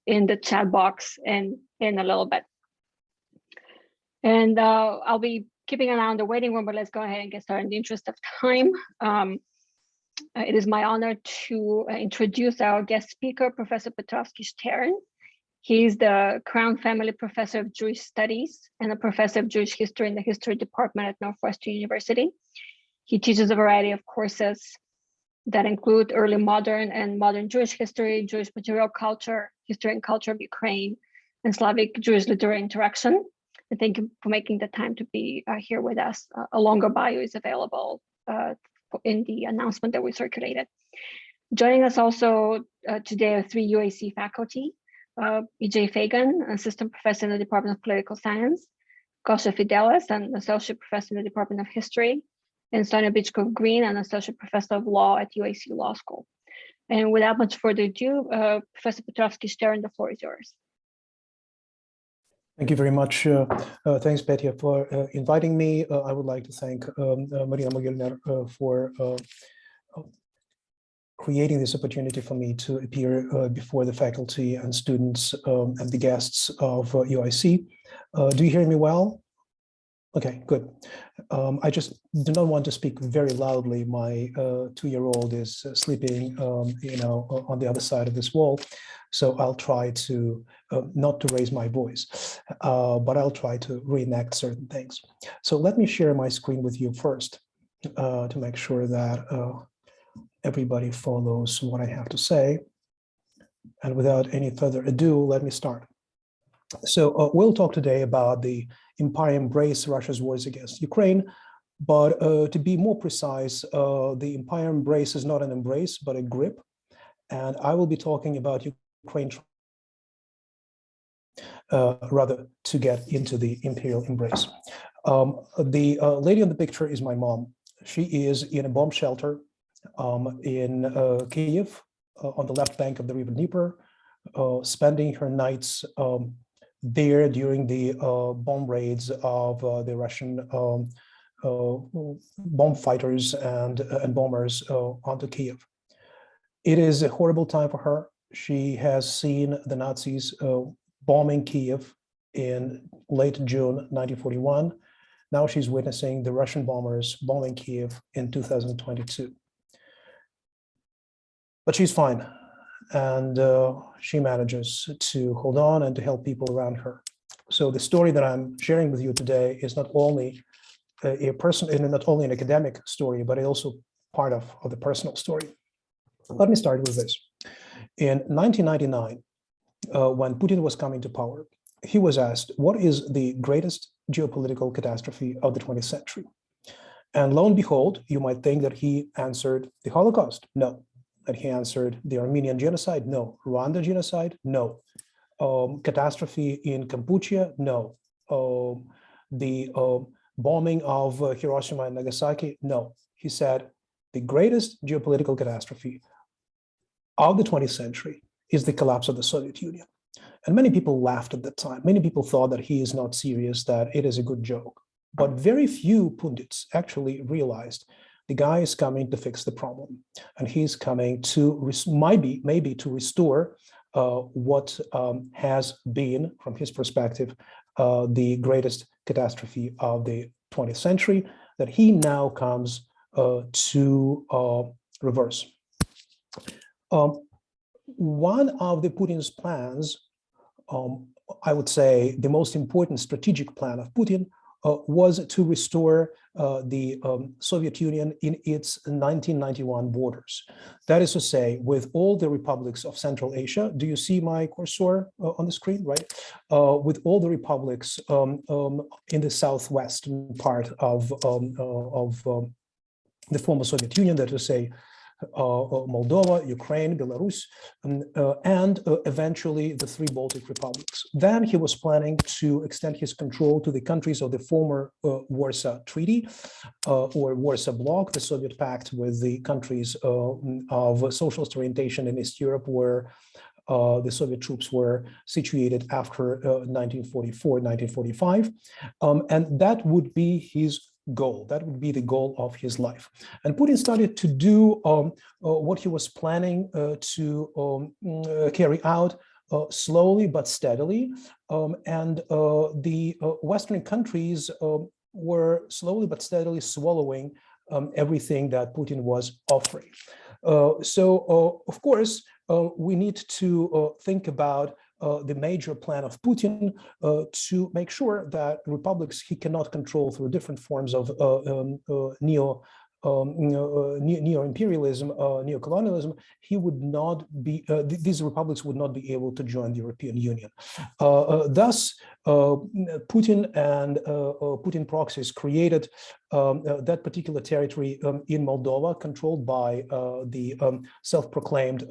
in the chat box in a little bit. And I'll be keeping an eye on the waiting room, but let's go ahead and get started in the interest of time. It is my honor to introduce our guest speaker, Professor Petrovsky-Stern. He's the Crown Family Professor of Jewish Studies and a Professor of Jewish History in the History Department at Northwestern University. He teaches a variety of courses that include early modern and modern Jewish history, Jewish material culture, history and culture of Ukraine, and Slavic Jewish literary interaction. And thank you for making the time to be here with us. A longer bio is available in the announcement that we circulated. Joining us also today are three UAC faculty, E.J. Fagan, Assistant Professor in the Department of Political Science, Gosha Fidelis, an Associate Professor in the Department of History, and Sonia Bichkov-Green, an Associate Professor of Law at UAC Law School. And without much further ado, Professor Petrovsky-Stern, the floor is yours. Thank you very much. Thanks, Petya, for inviting me. I would like to thank Maria Mogilner for creating this opportunity for me to appear before the faculty and students and the guests of UIC. Do you hear me well? Okay, good. I just do not want to speak very loudly. My 2-year-old is sleeping, on the other side of this wall. So I'll try to not to raise my voice, but I'll try to reenact certain things. So let me share my screen with you first to make sure that everybody follows what I have to say. And without any further ado, let me start. So we'll talk today about the empire embrace Russia's wars against Ukraine, but to be more precise, the empire embrace is not an embrace, but a grip. And I will be talking about Ukraine rather to get into the imperial embrace. The lady on the picture is my mom. She is in a bomb shelter in Kyiv on the left bank of the river Dnieper, spending her nights there during the bomb raids of the Russian bomb fighters and bombers onto Kyiv. It is a horrible time for her. She has seen the Nazis bombing Kyiv in late June 1941. Now she's witnessing the Russian bombers bombing Kyiv in 2022. But she's fine. And she manages to hold on and to help people around her. So the story that I'm sharing with you today is not only not only an academic story, but also part of the personal story. Let me start with this. In 1999, when Putin was coming to power, he was asked, what is the greatest geopolitical catastrophe of the 20th century? And lo and behold, you might think that he answered the Holocaust. No. That he answered the Armenian genocide? No. Rwanda genocide? No. Catastrophe in Kampuchea? No. The bombing of Hiroshima and Nagasaki? No. He said the greatest geopolitical catastrophe of the 20th century is the collapse of the Soviet Union. And many people laughed at that time. Many people thought that he is not serious, that it is a good joke. But very few pundits actually realized the guy is coming to fix the problem, and he's coming to maybe to restore what has been, from his perspective, the greatest catastrophe of the 20th century that he now comes to reverse. One of the Putin's plans, I would say the most important strategic plan of Putin, was to restore the Soviet Union in its 1991 borders. That is to say, with all the republics of Central Asia. Do you see my cursor on the screen, right? With all the republics in the southwestern part of the former Soviet Union, that is to say, Moldova, Ukraine, Belarus, and eventually the 3 Baltic republics. Then he was planning to extend his control to the countries of the former Warsaw Treaty or Warsaw Bloc, the Soviet pact with the countries of socialist orientation in East Europe, where the Soviet troops were situated after 1944, 1945. And that would be his goal. That would be the goal of his life. And Putin started to do what he was planning to carry out slowly but steadily, and the Western countries were slowly but steadily swallowing everything that Putin was offering. Of course, we need to think about the major plan of Putin to make sure that republics he cannot control through different forms of neo-imperialism, neo-colonialism, he would not be, these republics would not be able to join the European Union. Thus, Putin and Putin proxies created that particular territory in Moldova, controlled by the self-proclaimed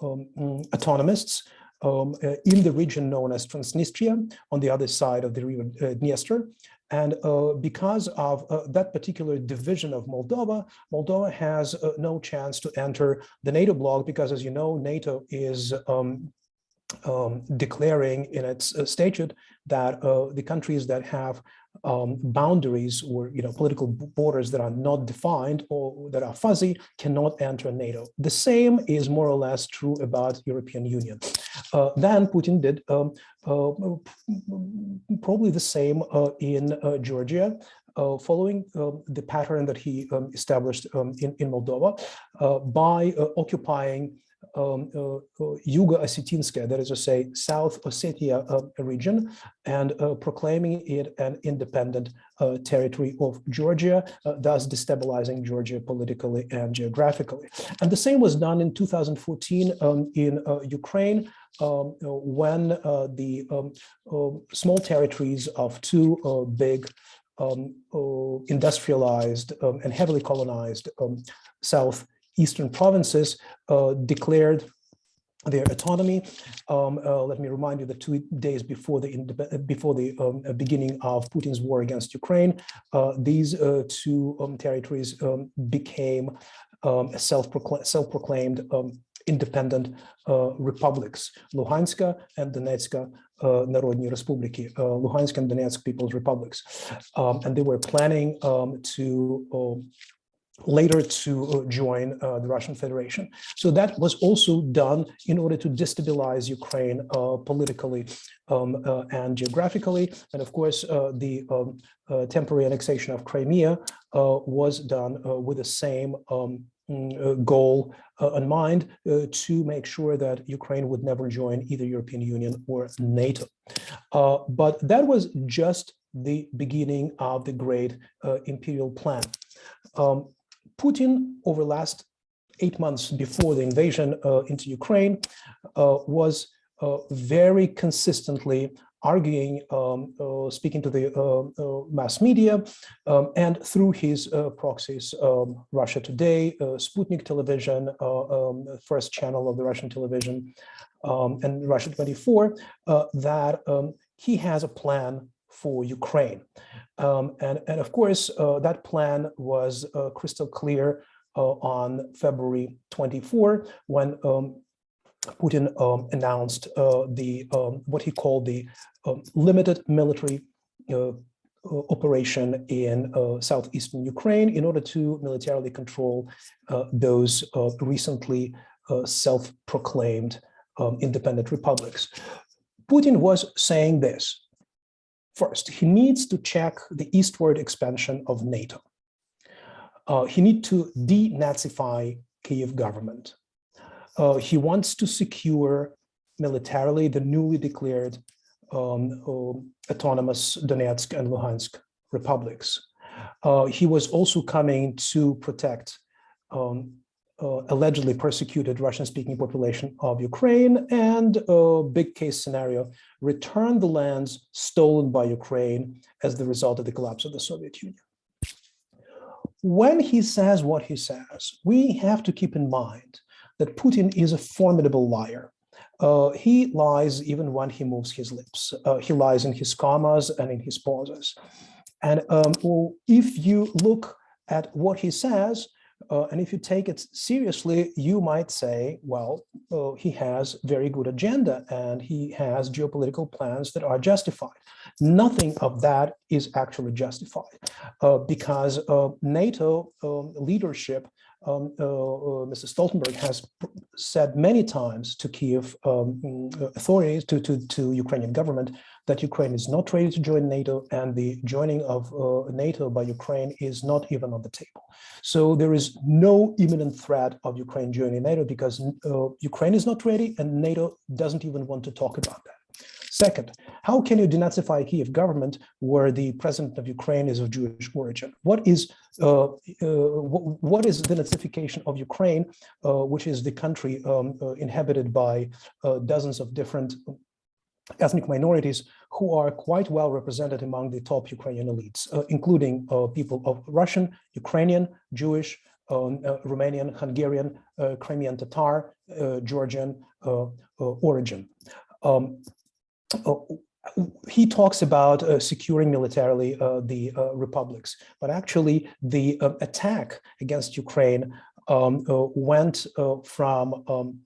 autonomists in the region known as Transnistria, on the other side of the river Dniester. And because of that particular division of Moldova, Moldova has no chance to enter the NATO bloc, because, as you know, NATO is declaring in its statute that the countries that have boundaries or political borders that are not defined or that are fuzzy cannot enter NATO. The same is more or less true about European Union. Then Putin did probably the same in Georgia, following the pattern that he established in Moldova by occupying Yugo-Ossetinska, that is to say, South Ossetia region, and proclaiming it an independent territory of Georgia, thus destabilizing Georgia politically and geographically. And the same was done in 2014 in Ukraine, when the small territories of two big industrialized and heavily colonized southeastern provinces declared their autonomy. Let me remind you that 2 days before the beginning of Putin's war against Ukraine, these two territories became self-proclaimed independent republics, Luhanska and Donetska Народні Республіки, Luhansk and Donetsk People's Republics. And they were planning to later to join the Russian Federation. So that was also done in order to destabilize Ukraine politically and geographically. And of course, the temporary annexation of Crimea was done with the same goal in mind, to make sure that Ukraine would never join either European Union or NATO. But that was just the beginning of the great imperial plan. Putin, over the last 8 months before the invasion into Ukraine, was very consistently arguing, speaking to the mass media, and through his proxies, Russia Today, Sputnik Television, first channel of the Russian television, and Russia 24, that he has a plan for Ukraine. And of course, that plan was crystal clear on February 24, when Putin announced what he called the limited military operation in southeastern Ukraine in order to militarily control those recently self-proclaimed independent republics. Putin was saying this. First, he needs to check the eastward expansion of NATO. He needs to denazify Kyiv government. He wants to secure militarily the newly declared autonomous Donetsk and Luhansk republics. He was also coming to protect allegedly persecuted Russian-speaking population of Ukraine, and big case scenario, return the lands stolen by Ukraine as the result of the collapse of the Soviet Union. When he says what he says, we have to keep in mind that Putin is a formidable liar. He lies even when he moves his lips. He lies in his commas and in his pauses. And if you look at what he says, and if you take it seriously, you might say, well, he has very good agenda and he has geopolitical plans that are justified. Nothing of that is actually justified because NATO leadership Mr. Stoltenberg has said many times to Kiev authorities, to Ukrainian government, that Ukraine is not ready to join NATO, and the joining of NATO by Ukraine is not even on the table. So there is no imminent threat of Ukraine joining NATO because Ukraine is not ready and NATO doesn't even want to talk about that. Second, how can you denazify a Kiev government where the president of Ukraine is of Jewish origin? What is the Nazification of Ukraine, which is the country inhabited by dozens of different ethnic minorities who are quite well represented among the top Ukrainian elites, including people of Russian, Ukrainian, Jewish, Romanian, Hungarian, Crimean Tatar, Georgian origin. He talks about securing militarily the republics, but actually the attack against Ukraine went from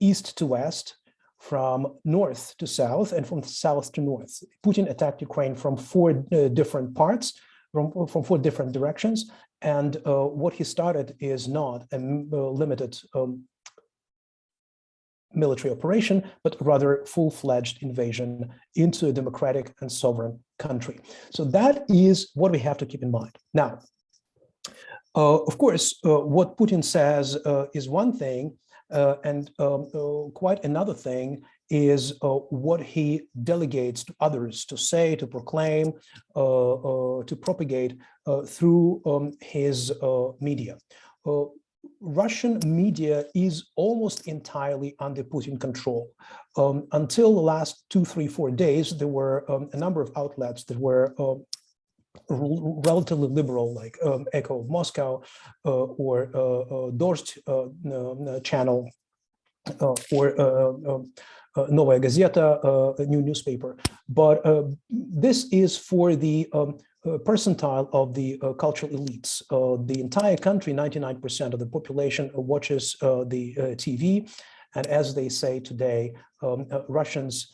east to west, from north to south, and from south to north. Putin attacked Ukraine from four different parts, from four different directions, and what he started is not a limited military operation, but rather full-fledged invasion into a democratic and sovereign country. So that is what we have to keep in mind. Now, of course, what Putin says is one thing, and quite another thing is what he delegates to others to say, to proclaim, to propagate through his media. Russian media is almost entirely under Putin control. Until the last 2, 3, 4 days, there were a number of outlets that were relatively liberal, like Echo of Moscow or Dost channel or Novaya Gazeta, a new newspaper. But this is for the percentile of the cultural elites. The entire country, 99% of the population watches the TV. And as they say today, Russians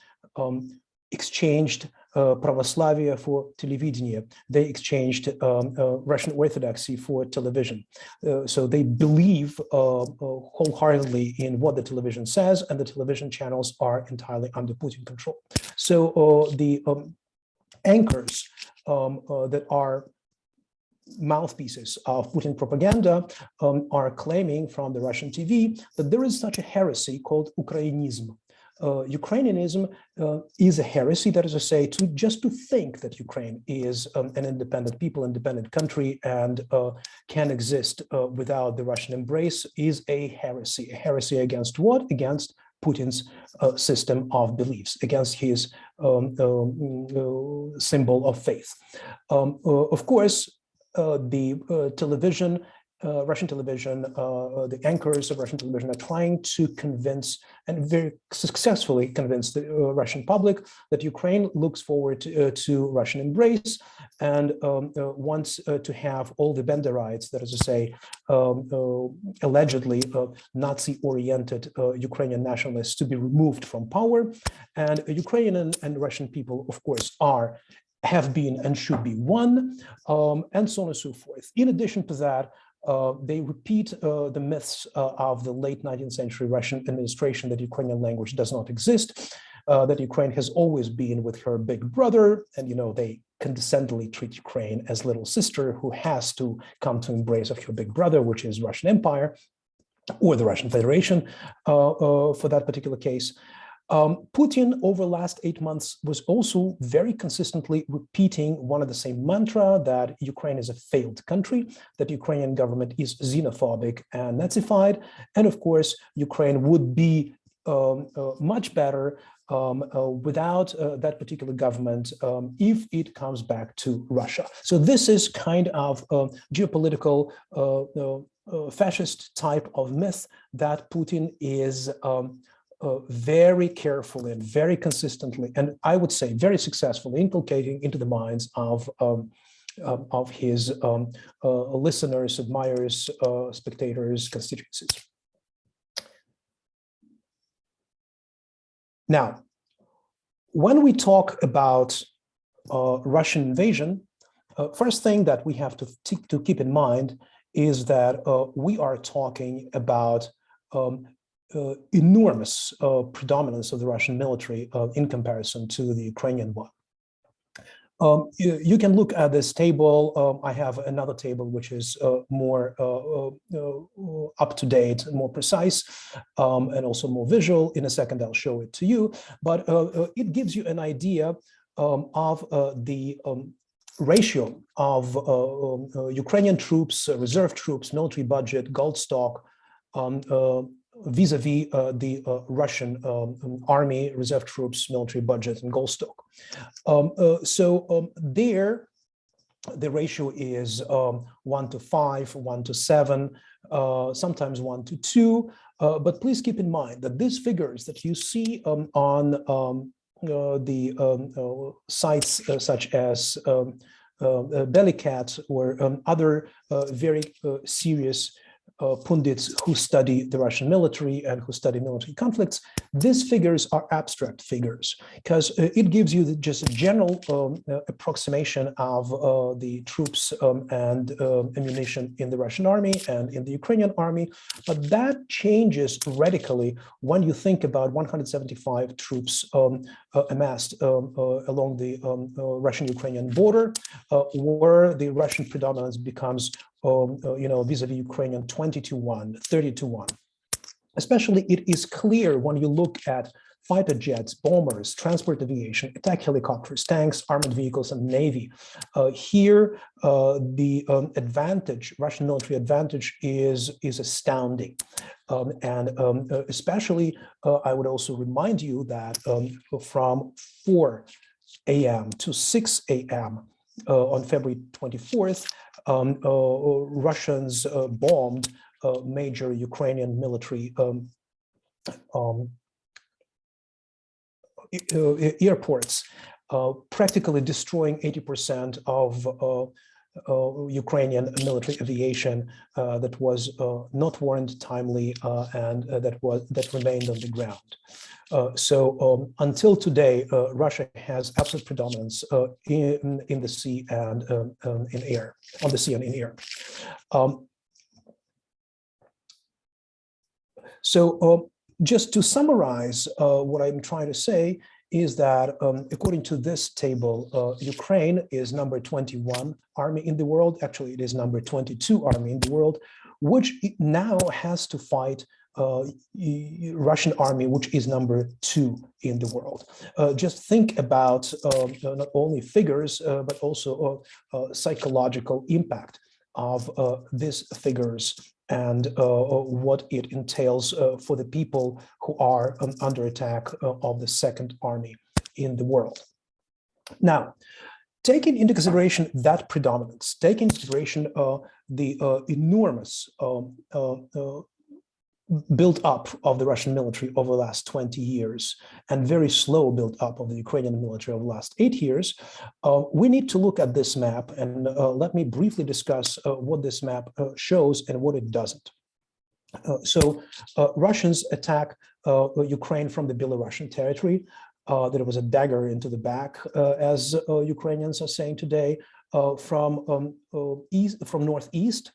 exchanged pravoslavia for televidение. They exchanged Russian Orthodoxy for television. So they believe wholeheartedly in what the television says, and the television channels are entirely under Putin control. So the anchors that are mouthpieces of Putin propaganda are claiming from the Russian TV that there is such a heresy called Ukrainism. Ukrainianism is a heresy, that is to say, just to think that Ukraine is an independent people, independent country, and can exist without the Russian embrace is a heresy. A heresy against what? Against Putin's system of beliefs, against his symbol of faith. Of course, the television, Russian television, the anchors of Russian television are trying to convince, and very successfully convince, the Russian public that Ukraine looks forward to Russian embrace and wants to have all the Banderites, that is to say, allegedly Nazi-oriented Ukrainian nationalists, to be removed from power. And Ukrainian and Russian people, of course, have been and should be one, and so on and so forth. In addition to that, they repeat the myths of the late 19th century Russian administration that Ukrainian language does not exist, that Ukraine has always been with her big brother, and they condescendingly treat Ukraine as little sister who has to come to embrace of her big brother, which is Russian Empire, or the Russian Federation for that particular case. Putin, over the last 8 months, was also very consistently repeating one of the same mantra, that Ukraine is a failed country, that Ukrainian government is xenophobic and Nazified, and of course, Ukraine would be much better without that particular government if it comes back to Russia. So this is kind of geopolitical fascist type of myth that Putin is very carefully and very consistently, and I would say very successfully, inculcating into the minds of his listeners, admirers, spectators, constituencies. Now, when we talk about Russian invasion, first thing that we have to keep in mind is that we are talking about enormous predominance of the Russian military in comparison to the Ukrainian one. You can look at this table. I have another table which is more up to date, more precise, and also more visual. In a second, I'll show it to you. But it gives you an idea of the ratio of Ukrainian troops, reserve troops, military budget, gold stock, vis-a-vis the Russian army, reserve troops, military budget, and gold stock. There, the ratio is 1 to 5, 1 to 7, sometimes 1 to 2. But please keep in mind that these figures that you see on the sites such as Bellingcat or other very serious pundits who study the Russian military and who study military conflicts, these figures are abstract figures because it gives you just a general approximation of the troops and ammunition in the Russian army and in the Ukrainian army. But that changes radically when you think about 175 troops amassed along the Russian-Ukrainian border, where the Russian predominance becomes vis-a-vis Ukrainian 20 to 1, 30 to 1. Especially it is clear when you look at fighter jets, bombers, transport aviation, attack helicopters, tanks, armored vehicles, and Navy. Here, the advantage, Russian military advantage is astounding. Especially, I would also remind you that from 4 a.m. to 6 a.m. On February 24th, Russians bombed major Ukrainian military airports, practically destroying 80% of Ukrainian military aviation that was not warranted timely and that remained on the ground. Until today, Russia has absolute predominance in the sea and in air, on the sea and in air. Just to summarize what I'm trying to say is that according to this table, Ukraine is number 21 army in the world. Actually, it is number 22 army in the world, which now has to fight Russian army, which is number 2 in the world. Just think about not only figures, but also psychological impact of these figures and what it entails for the people who are under attack of the second army in the world. Now, taking into consideration that predominance, taking into consideration the enormous build up of the Russian military over the last 20 years and very slow build up of the Ukrainian military over the last 8 years, we need to look at this map and let me briefly discuss what this map shows and what it doesn't. Russians attack Ukraine from the Belarusian territory. There was a dagger into the back, as Ukrainians are saying today, from northeast,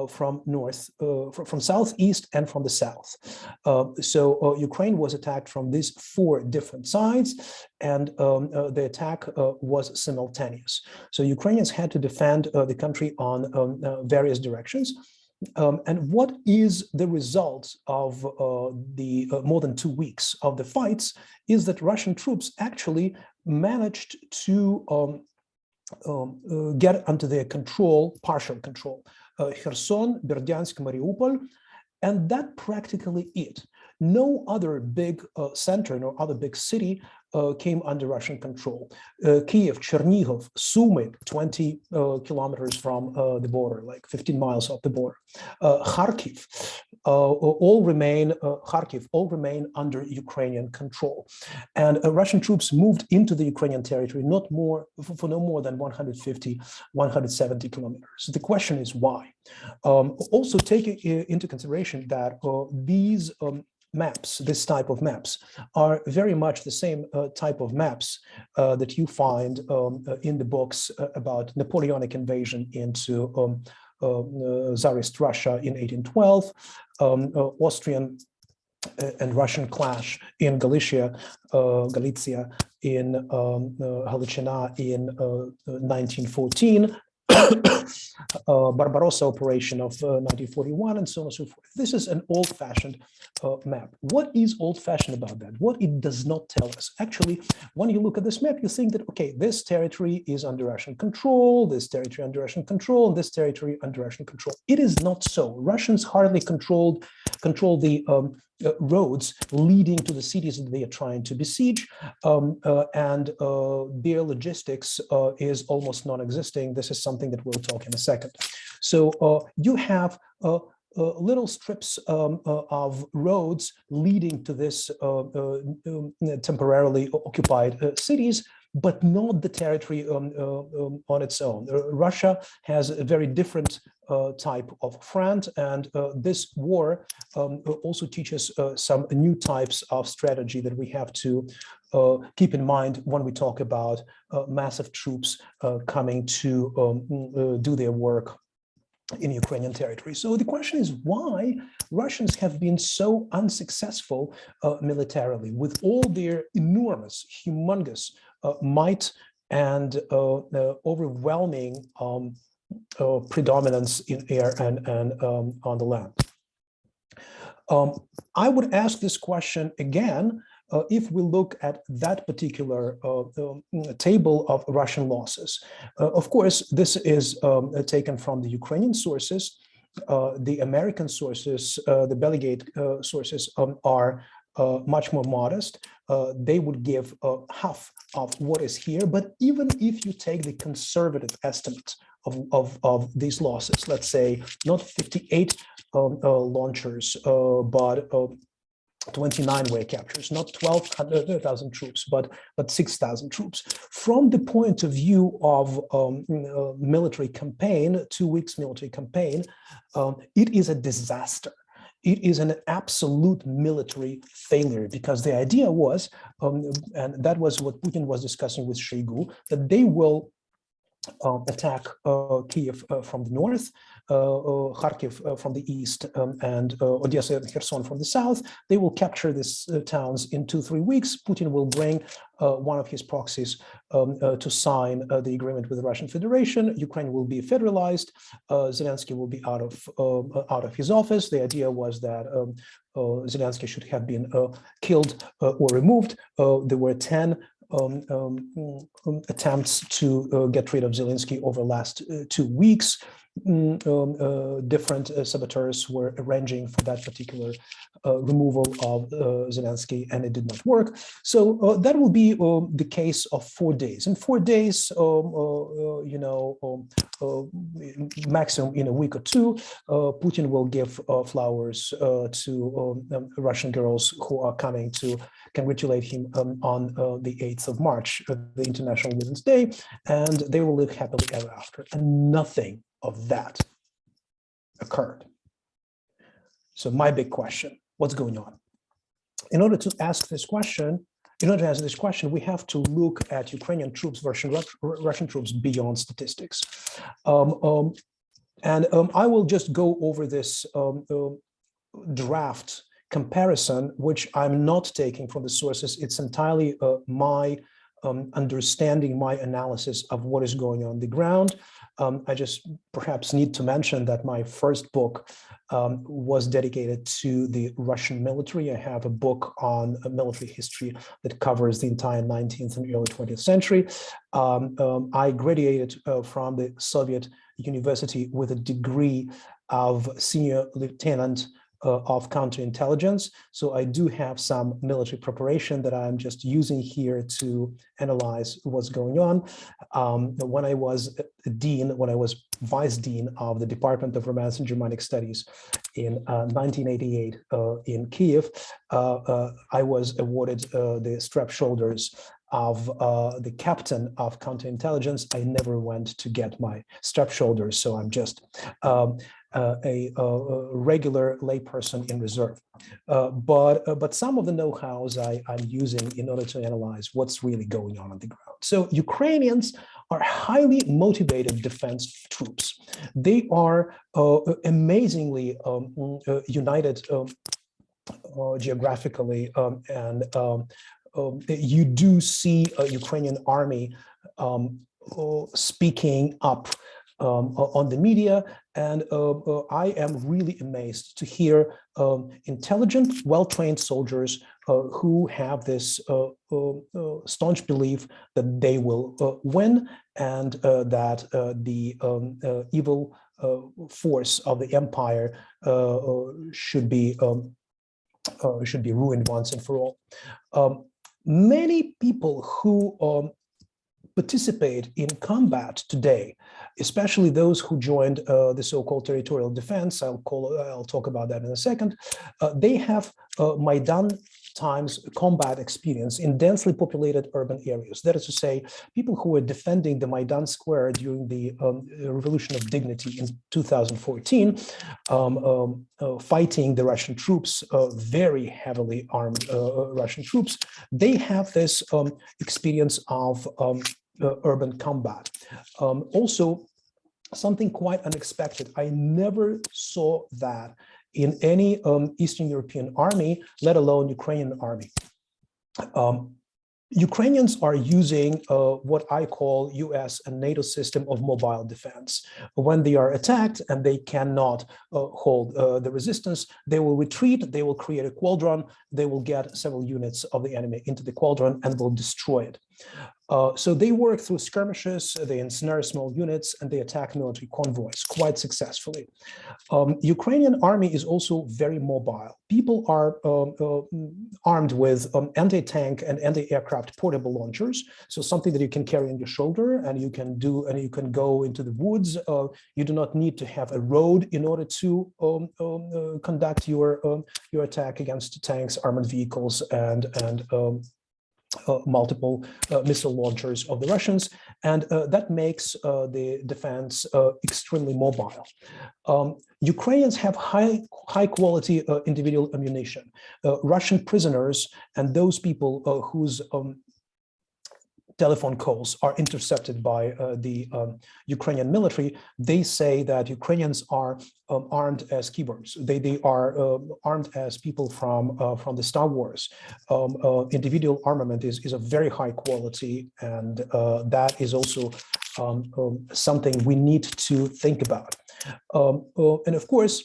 from southeast and from the south. Ukraine was attacked from these 4 different sides, and the attack was simultaneous. So Ukrainians had to defend the country on various directions. And what is the result of the more than 2 weeks of the fights is that Russian troops actually managed to get under their control, partial control, Kherson, Berdyansk, Mariupol, and that practically it. No other big center, no other big city came under Russian control. Kiev, Chernihiv, Sumy, 20 kilometers from the border, like 15 miles off the border. Kharkiv, all remain under Ukrainian control. And Russian troops moved into the Ukrainian territory for no more than 150, 170 kilometers. The question is why? Also taking into consideration that these maps, this type of maps, are very much the same type of maps that you find in the books about Napoleonic invasion into Tsarist Russia in 1812, Austrian and Russian clash in Galicia in Halachina in 1914, Barbarossa operation of 1941, and so on and so forth. This is an old-fashioned map. What is old-fashioned about that? What it does not tell us? Actually, when you look at this map, you think that, okay, this territory is under Russian control, this territory under Russian control, and this territory under Russian control. It is not so. Russians hardly control the roads leading to the cities that they are trying to besiege, and their logistics is almost non-existing. This is something that we'll talk in a second. So you have little strips of roads leading to this temporarily occupied cities, but not the territory on its own. Russia has a very different type of front, and this war also teaches some new types of strategy that we have to keep in mind when we talk about massive troops coming to do their work in Ukrainian territory. So the question is why Russians have been so unsuccessful militarily with all their enormous, humongous might and overwhelming predominance in air and on the land. I would ask this question again if we look at that particular table of Russian losses. Of course, this is taken from the Ukrainian sources. The American sources, the Belligate sources are much more modest. They would give half of what is here. But even if you take the conservative estimate of these losses, let's say not 58 launchers, but 29 were captures, not 12,000 troops, but 6,000 troops. From the point of view of military campaign, 2 weeks military campaign, it is a disaster. It is an absolute military failure, because the idea was, and that was what Putin was discussing with Shoigu, that they will attack Kiev from the north, Kharkiv from the east, and Odessa and Kherson from the south. They will capture these towns in 2-3 weeks. Putin will bring one of his proxies to sign the agreement with the Russian Federation. Ukraine will be federalized. Zelensky will be out of his office. The idea was that Zelensky should have been killed or removed. There were 10 attempts to get rid of Zelensky over the last 2 weeks. Different saboteurs were arranging for that particular removal of Zelensky, and it did not work. So that will be the case of 4 days. In 4 days, maximum in a week or two, Putin will give flowers to Russian girls who are coming to congratulate him on the 8th of March, the International Women's Day, and they will live happily ever after. And nothing of that occurred. So my big question, what's going on? In order to answer this question, we have to look at Ukrainian troops versus Russian troops beyond statistics. I will just go over this draft comparison, which I'm not taking from the sources. It's entirely my understanding, my analysis of what is going on the ground. I just perhaps need to mention that my first book was dedicated to the Russian military. I have a book on military history that covers the entire 19th and early 20th century. I graduated from the Soviet University with a degree of senior lieutenant of counterintelligence. So I do have some military preparation that I'm just using here to analyze what's going on. When I was vice dean of the Department of Romance and Germanic Studies in 1988 in Kiev, I was awarded the strap shoulders of the captain of counterintelligence. I never went to get my strap shoulders, so I'm just a regular layperson in reserve. But some of the know-hows I'm using in order to analyze what's really going on the ground. So Ukrainians are highly motivated defense troops. They are amazingly united geographically, and you do see a Ukrainian army speaking up on the media, and I am really amazed to hear intelligent, well-trained soldiers who have this staunch belief that they will win, and that the evil force of the empire should be ruined once and for all. Many people who participate in combat today, especially those who joined the so-called territorial defense, I'll talk about that in a second, they have Maidan times combat experience in densely populated urban areas. That is to say, people who were defending the Maidan Square during the Revolution of Dignity in 2014, fighting the Russian troops, very heavily armed Russian troops, they have this experience of urban combat. Also, something quite unexpected. I never saw that in any Eastern European army, let alone Ukrainian army. Ukrainians are using what I call US and NATO system of mobile defense. When they are attacked and they cannot hold the resistance, they will retreat, they will create a cauldron, they will get several units of the enemy into the cauldron and will destroy it. So they work through skirmishes, they ensnare small units, and they attack military convoys quite successfully. Ukrainian army is also very mobile. People are armed with anti-tank and anti-aircraft portable launchers, so something that you can carry on your shoulder, and you can go into the woods. You do not need to have a road in order to conduct your attack against tanks, armored vehicles, and multiple missile launchers of the Russians, and that makes the defense extremely mobile. Ukrainians have high quality individual ammunition. Russian prisoners and those people whose telephone calls are intercepted by the Ukrainian military, they say that Ukrainians are armed as keyboards. They are armed as people from the Star Wars. Individual armament is of very high quality, and that is also something we need to think about. And of course,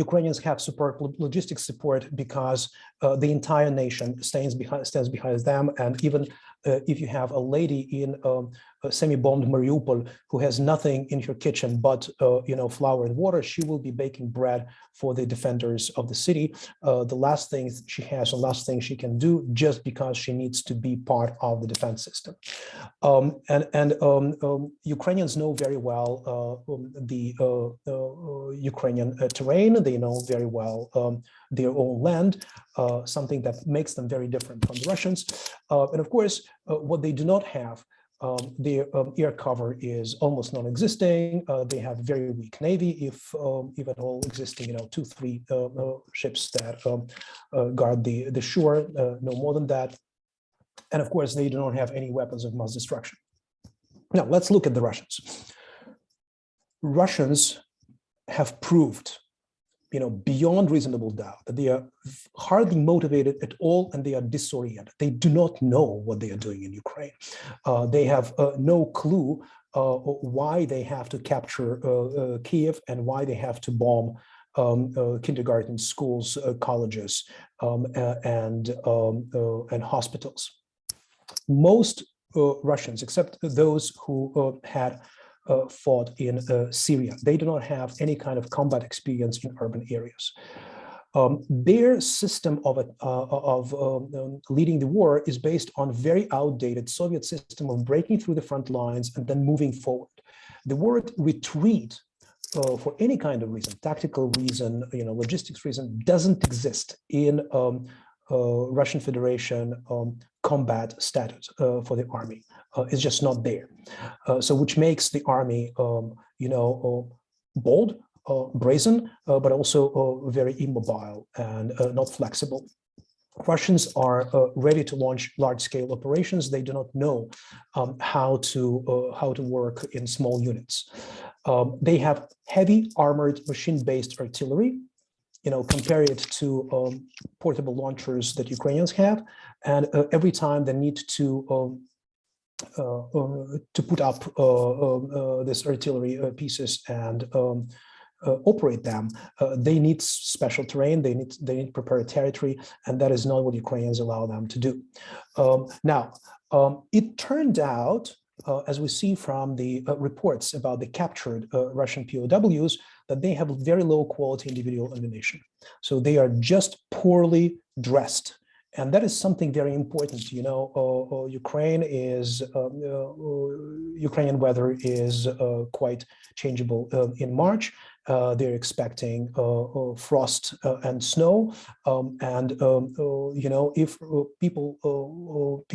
Ukrainians have superb logistics support because the entire nation stands behind them, and even if you have a lady in semi-bombed Mariupol who has nothing in her kitchen but flour and water, she will be baking bread for the defenders of the city. The last thing she has, the last thing she can do, just because she needs to be part of the defense system. Ukrainians know very well the Ukrainian terrain. They know very well their own land, something that makes them very different from the Russians. And of course, what they do not have, their air cover is almost non-existing. They have very weak navy, if at all existing, 2-3 ships that guard the shore, no more than that. And of course, they do not have any weapons of mass destruction. Now, let's look at the Russians. Russians have proved, beyond reasonable doubt, that they are hardly motivated at all, and they are disoriented. They do not know what they are doing in Ukraine. They have no clue why they have to capture Kiev and why they have to bomb kindergarten schools, colleges, and hospitals. Most Russians, except those who had fought in Syria, they do not have any kind of combat experience in urban areas. Their system of leading the war is based on very outdated Soviet system of breaking through the front lines and then moving forward. The word retreat, for any kind of reason, tactical reason, logistics reason, doesn't exist in Russian Federation combat status for the army. It's just not there. So which makes the army, bold, brazen, but also very immobile and not flexible. Russians are ready to launch large-scale operations. They do not know how to work in small units. They have heavy armored machine-based artillery. Compare it to portable launchers that Ukrainians have, and every time they need to put up this artillery pieces and operate them, they need special terrain. They need prepared territory, and that is not what Ukrainians allow them to do. Now, it turned out, as we see from the reports about the captured Russian POWs, that they have very low quality individual ammunition. So they are just poorly dressed. And that is something very important. Ukrainian weather is quite changeable in March. They're expecting frost and snow.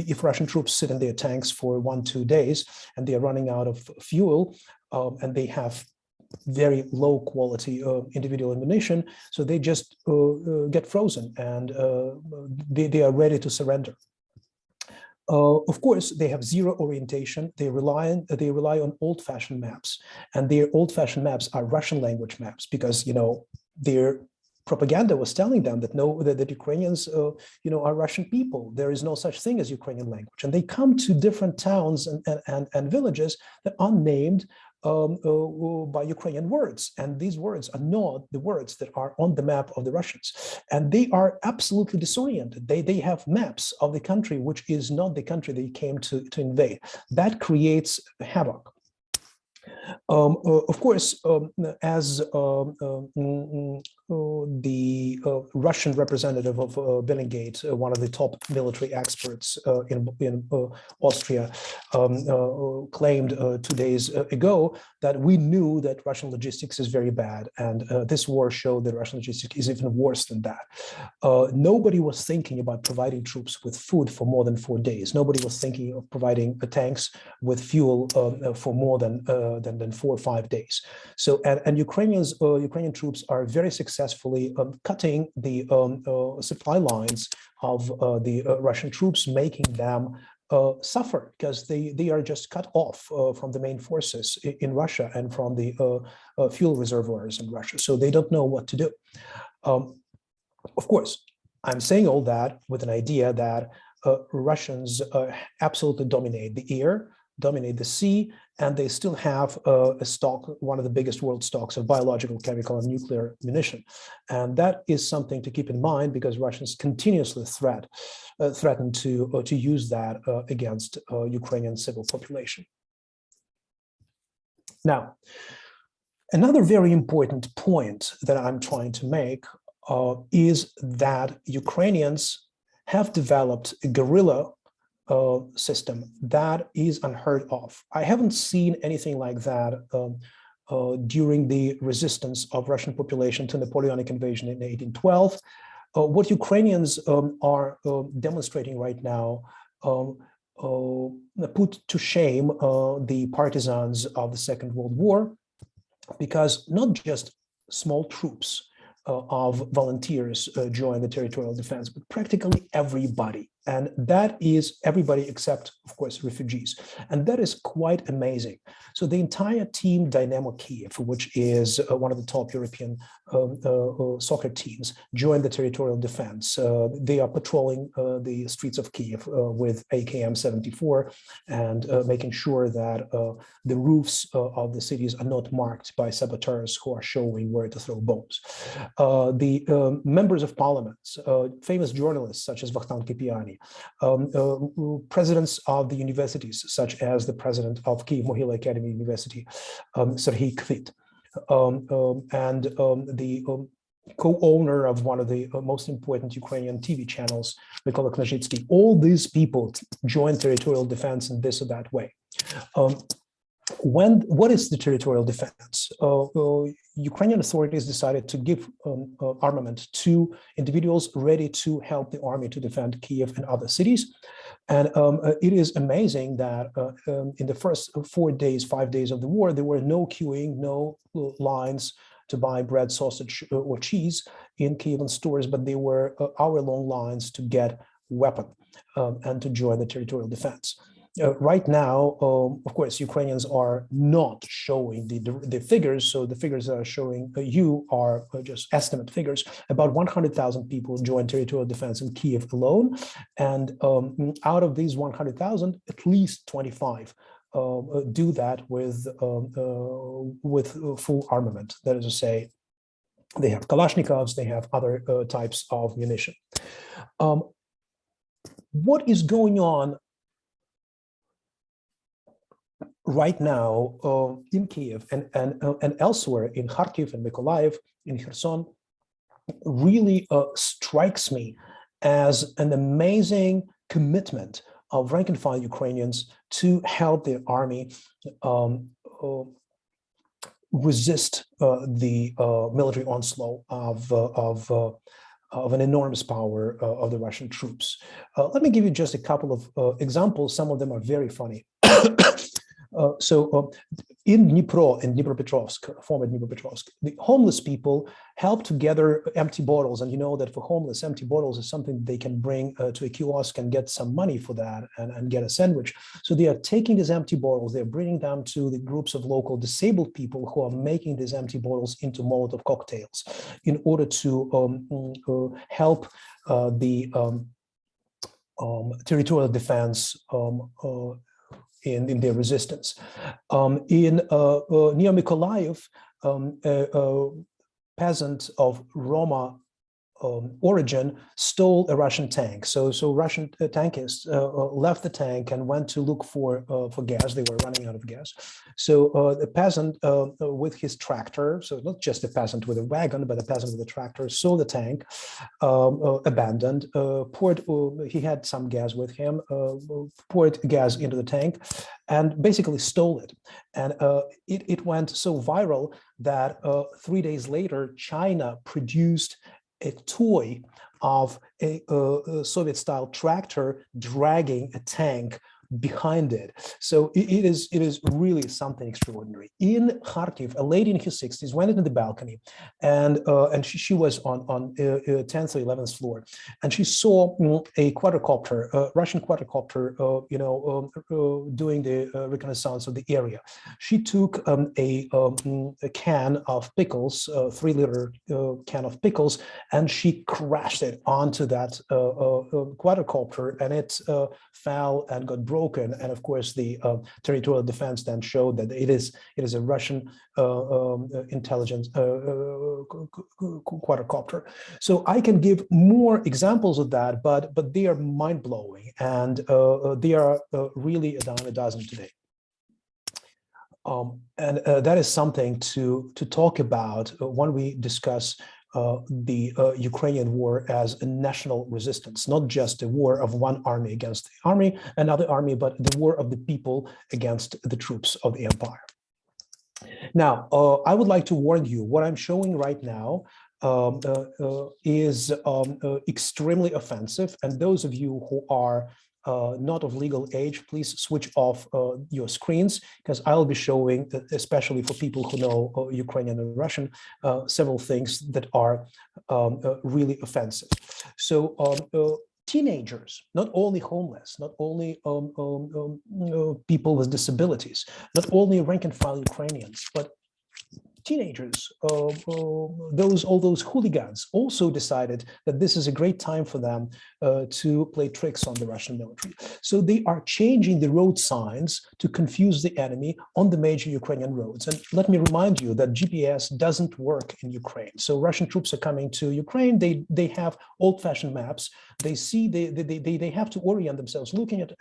If Russian troops sit in their tanks for 1-2 days and they are running out of fuel, and they have very low quality individual ammunition, so they just get frozen, and they are ready to surrender. Of course, they have zero orientation. They rely on old-fashioned maps, and their old-fashioned maps are Russian language maps, because their propaganda was telling them that Ukrainians are Russian people. There is no such thing as Ukrainian language, and they come to different towns and villages that are named by Ukrainian words, and these words are not the words that are on the map of the Russians, and they are absolutely disoriented. They have maps of the country which is not the country they came to invade. That creates havoc. Of course, as the Russian representative of Bellingate, one of the top military experts in Austria, claimed 2 days ago, that we knew that Russian logistics is very bad, and this war showed that Russian logistics is even worse than that. Nobody was thinking about providing troops with food for more than 4 days. Nobody was thinking of providing tanks with fuel for more than 4 or 5 days. So, and Ukrainian troops are very successfully cutting the supply lines of the Russian troops, making them suffer, because they are just cut off from the main forces in Russia and from the fuel reservoirs in Russia. So they don't know what to do. Of course, I'm saying all that with an idea that Russians absolutely dominate the air, dominate the sea, and they still have a stock, one of the biggest world stocks of biological, chemical, and nuclear munition. And that is something to keep in mind, because Russians continuously threaten to use that against Ukrainian civil population. Now, another very important point that I'm trying to make is that Ukrainians have developed a guerrilla system that is unheard of. I haven't seen anything like that during the resistance of Russian population to Napoleonic invasion in 1812. What Ukrainians are demonstrating right now put to shame the partisans of the Second World War, because not just small troops of volunteers join the territorial defense, but practically everybody. And that is everybody except, of course, refugees. And that is quite amazing. So the entire team Dynamo Kyiv, which is one of the top European soccer teams, joined the territorial defense. They are patrolling the streets of Kyiv with AKM-74 and making sure that the roofs of the cities are not marked by saboteurs who are showing where to throw bombs. The members of parliament, famous journalists such as Vakhtang Kipiani, presidents of the universities, such as the president of Kyiv-Mohyla Academy University, Serhiy Kvit, and the co-owner of one of the most important Ukrainian TV channels, Mykola Knazhitsky. All these people join territorial defense in this or that way. What is the territorial defense? Ukrainian authorities decided to give armament to individuals ready to help the army to defend Kyiv and other cities. And it is amazing that in the first 4 days, 5 days of the war, there were no queuing, no lines, to buy bread, sausage, or cheese in Kievan stores, but they were hour-long lines to get weapon and to join the territorial defense. Right now, of course, Ukrainians are not showing the figures. So the figures that are showing you are just estimate figures. About 100,000 people joined territorial defense in Kiev alone. And out of these 100,000, at least 25 do that with full armament. That is to say, they have Kalashnikovs, they have other types of munition. What is going on right now in Kiev and elsewhere in Kharkiv and Mykolaiv, in Kherson, really strikes me as an amazing commitment of rank and file Ukrainians to help their army resist the military onslaught of an enormous power of the Russian troops. Let me give you just a couple of examples. Some of them are very funny. In Dnipro, in Dnipropetrovsk, former Dnipropetrovsk, the homeless people help to gather empty bottles. And you know that for homeless, empty bottles is something they can bring to a kiosk and get some money for that and get a sandwich. So they are taking these empty bottles, they're bringing them to the groups of local disabled people who are making these empty bottles into Molotov cocktails in order to help the territorial defense in their resistance. Near Mykolaiv, a peasant of Roma origin stole a Russian tank. So Russian tankists left the tank and went to look for gas. They were running out of gas. So the peasant with his tractor, so not just a peasant with a wagon, but a peasant with a tractor, saw the tank, abandoned, he had some gas with him, poured gas into the tank, and basically stole it. And it went so viral that 3 days later, China produced a toy of a Soviet-style tractor dragging a tank behind it. So it is really something extraordinary. In Kharkiv, a lady in her 60s went into the balcony, and she was on 10th or 11th floor, and she saw a quadricopter, a Russian quadricopter, doing the reconnaissance of the area. She took a can of pickles, 3-liter can of pickles, and she crashed it onto that quadricopter, and it fell and got broken. And of course, the territorial defense then showed that it is a Russian intelligence quadricopter. So I can give more examples of that, but they are mind blowing, and they are really a dime a dozen today. And that is something to talk about when we discuss the Ukrainian war as a national resistance, not just a war of one army against another army, but the war of the people against the troops of the empire. Now, I would like to warn you, what I'm showing right now is extremely offensive, and those of you who are not of legal age, please switch off your screens, because I'll be showing, especially for people who know Ukrainian and Russian, several things that are really offensive. So teenagers, not only homeless, not only people with disabilities, not only rank and file Ukrainians, but teenagers, all those hooligans also decided that this is a great time for them to play tricks on the Russian military. So they are changing the road signs to confuse the enemy on the major Ukrainian roads. And let me remind you that GPS doesn't work in Ukraine. So Russian troops are coming to Ukraine. They have old-fashioned maps. They see they have to orient themselves looking at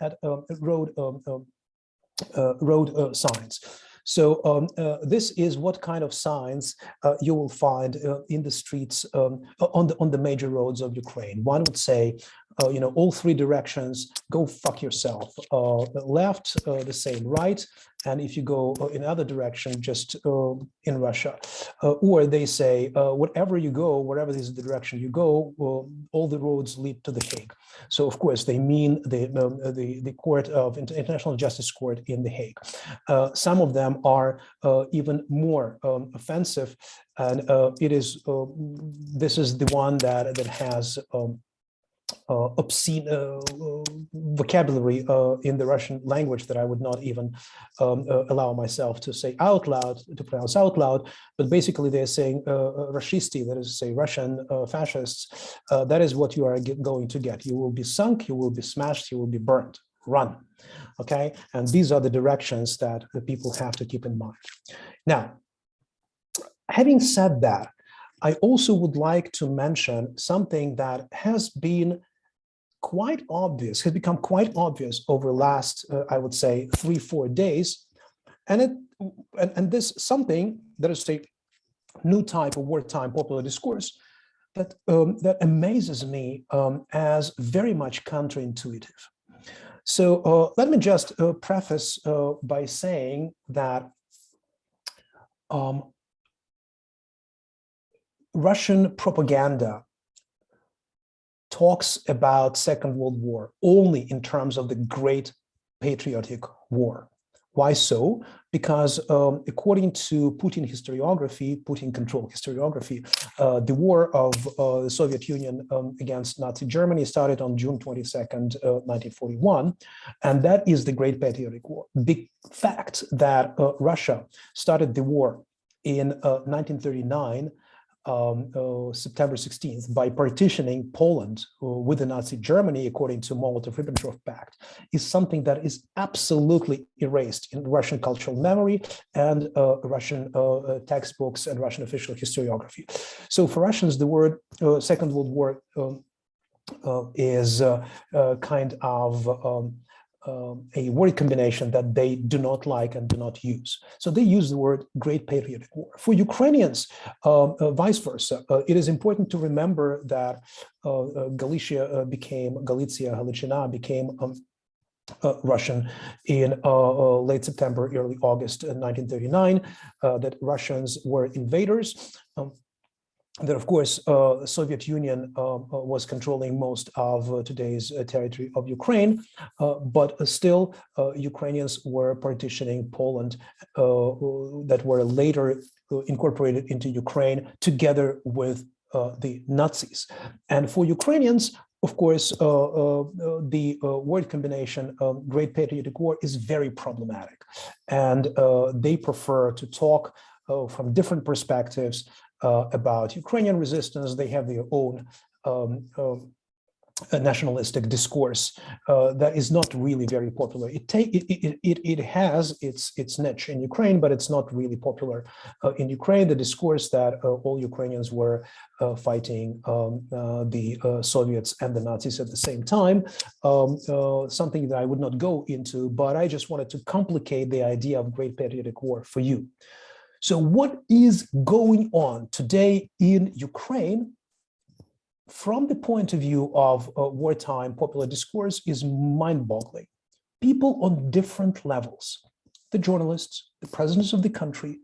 road signs. So this is what kind of signs you will find in the streets on the major roads of Ukraine. One would say all three directions, go fuck yourself. Left, the same, right. And if you go in other direction, just in Russia, or they say, wherever you go, wherever is the direction you go, all the roads lead to The Hague. So of course they mean the Court of International Justice Court in The Hague. Some of them are even more offensive, and this is the one that has obscene vocabulary in the Russian language that I would not even allow myself to say out loud, to pronounce out loud. But basically they're saying Rashisti, that is to say Russian fascists, that is what you are going to get. You will be sunk, you will be smashed, you will be burnt. Run. Okay. And these are the directions that the people have to keep in mind. Now, having said that, I also would like to mention something that has been quite obvious, has become quite obvious over the last, I would say, 3-4 days. And this something that is a new type of wartime popular discourse that, that amazes me as very much counterintuitive. So let me just preface by saying that Russian propaganda talks about Second World War only in terms of the Great Patriotic War. Why so? Because according to Putin historiography, Putin-controlled historiography, the war of the Soviet Union against Nazi Germany started on June 22nd, 1941, and that is the Great Patriotic War. The fact that Russia started the war in 1939, September 16th, by partitioning Poland with the Nazi Germany, according to Molotov-Ribbentrop Pact, is something that is absolutely erased in Russian cultural memory and Russian textbooks and Russian official historiography. So for Russians, the word Second World War is kind of a word combination that they do not like and do not use. So they use the word Great Patriotic War. For Ukrainians, vice versa, it is important to remember that Galicia became Russian in late September, early August 1939, that Russians were invaders. That, of course, the Soviet Union was controlling most of today's territory of Ukraine, but still Ukrainians were partitioning Poland that were later incorporated into Ukraine together with the Nazis. And for Ukrainians, of course, the word combination Great Patriotic War is very problematic. And they prefer to talk from different perspectives about Ukrainian resistance. They have their own nationalistic discourse that is not really very popular. It has its niche in Ukraine, but it's not really popular in Ukraine. The discourse that all Ukrainians were fighting the Soviets and the Nazis at the same time, something that I would not go into, but I just wanted to complicate the idea of Great Patriotic War for you. So what is going on today in Ukraine from the point of view of wartime popular discourse is mind-boggling. People on different levels, the journalists, the presidents of the country,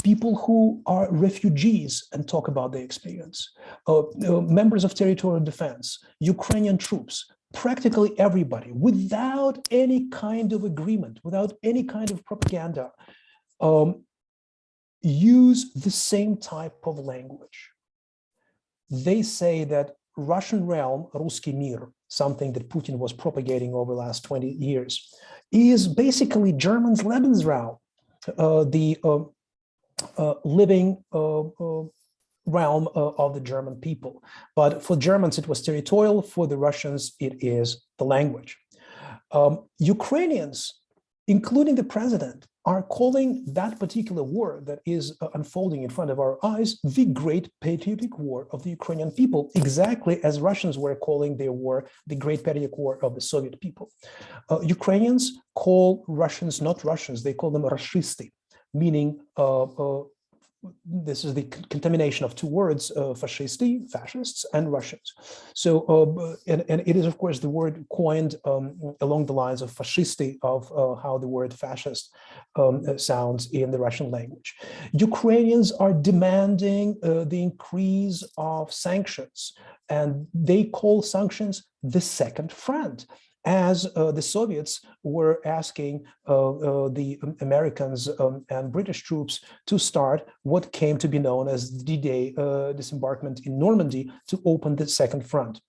people who are refugees and talk about their experience, members of territorial defense, Ukrainian troops, practically everybody, without any kind of agreement, without any kind of propaganda, use the same type of language. They say that Russian realm, Ruski Mir, something that Putin was propagating over the last 20 years, is basically Germans' Lebensraum, the living realm of the German people. But for Germans, it was territorial. For the Russians, it is the language. Ukrainians, including the president, are calling that particular war that is unfolding in front of our eyes the Great Patriotic War of the Ukrainian people, exactly as Russians were calling their war the Great Patriotic War of the Soviet people. Ukrainians call Russians not Russians, they call them Rashisti, meaning this is the contamination of two words, fascisti, fascists, and Russians. So, and it is, of course, the word coined along the lines of fascisti, of how the word fascist sounds in the Russian language. Ukrainians are demanding the increase of sanctions, and they call sanctions the second front, as the Soviets were asking the Americans and British troops to start what came to be known as the D-Day disembarkment in Normandy to open the second front.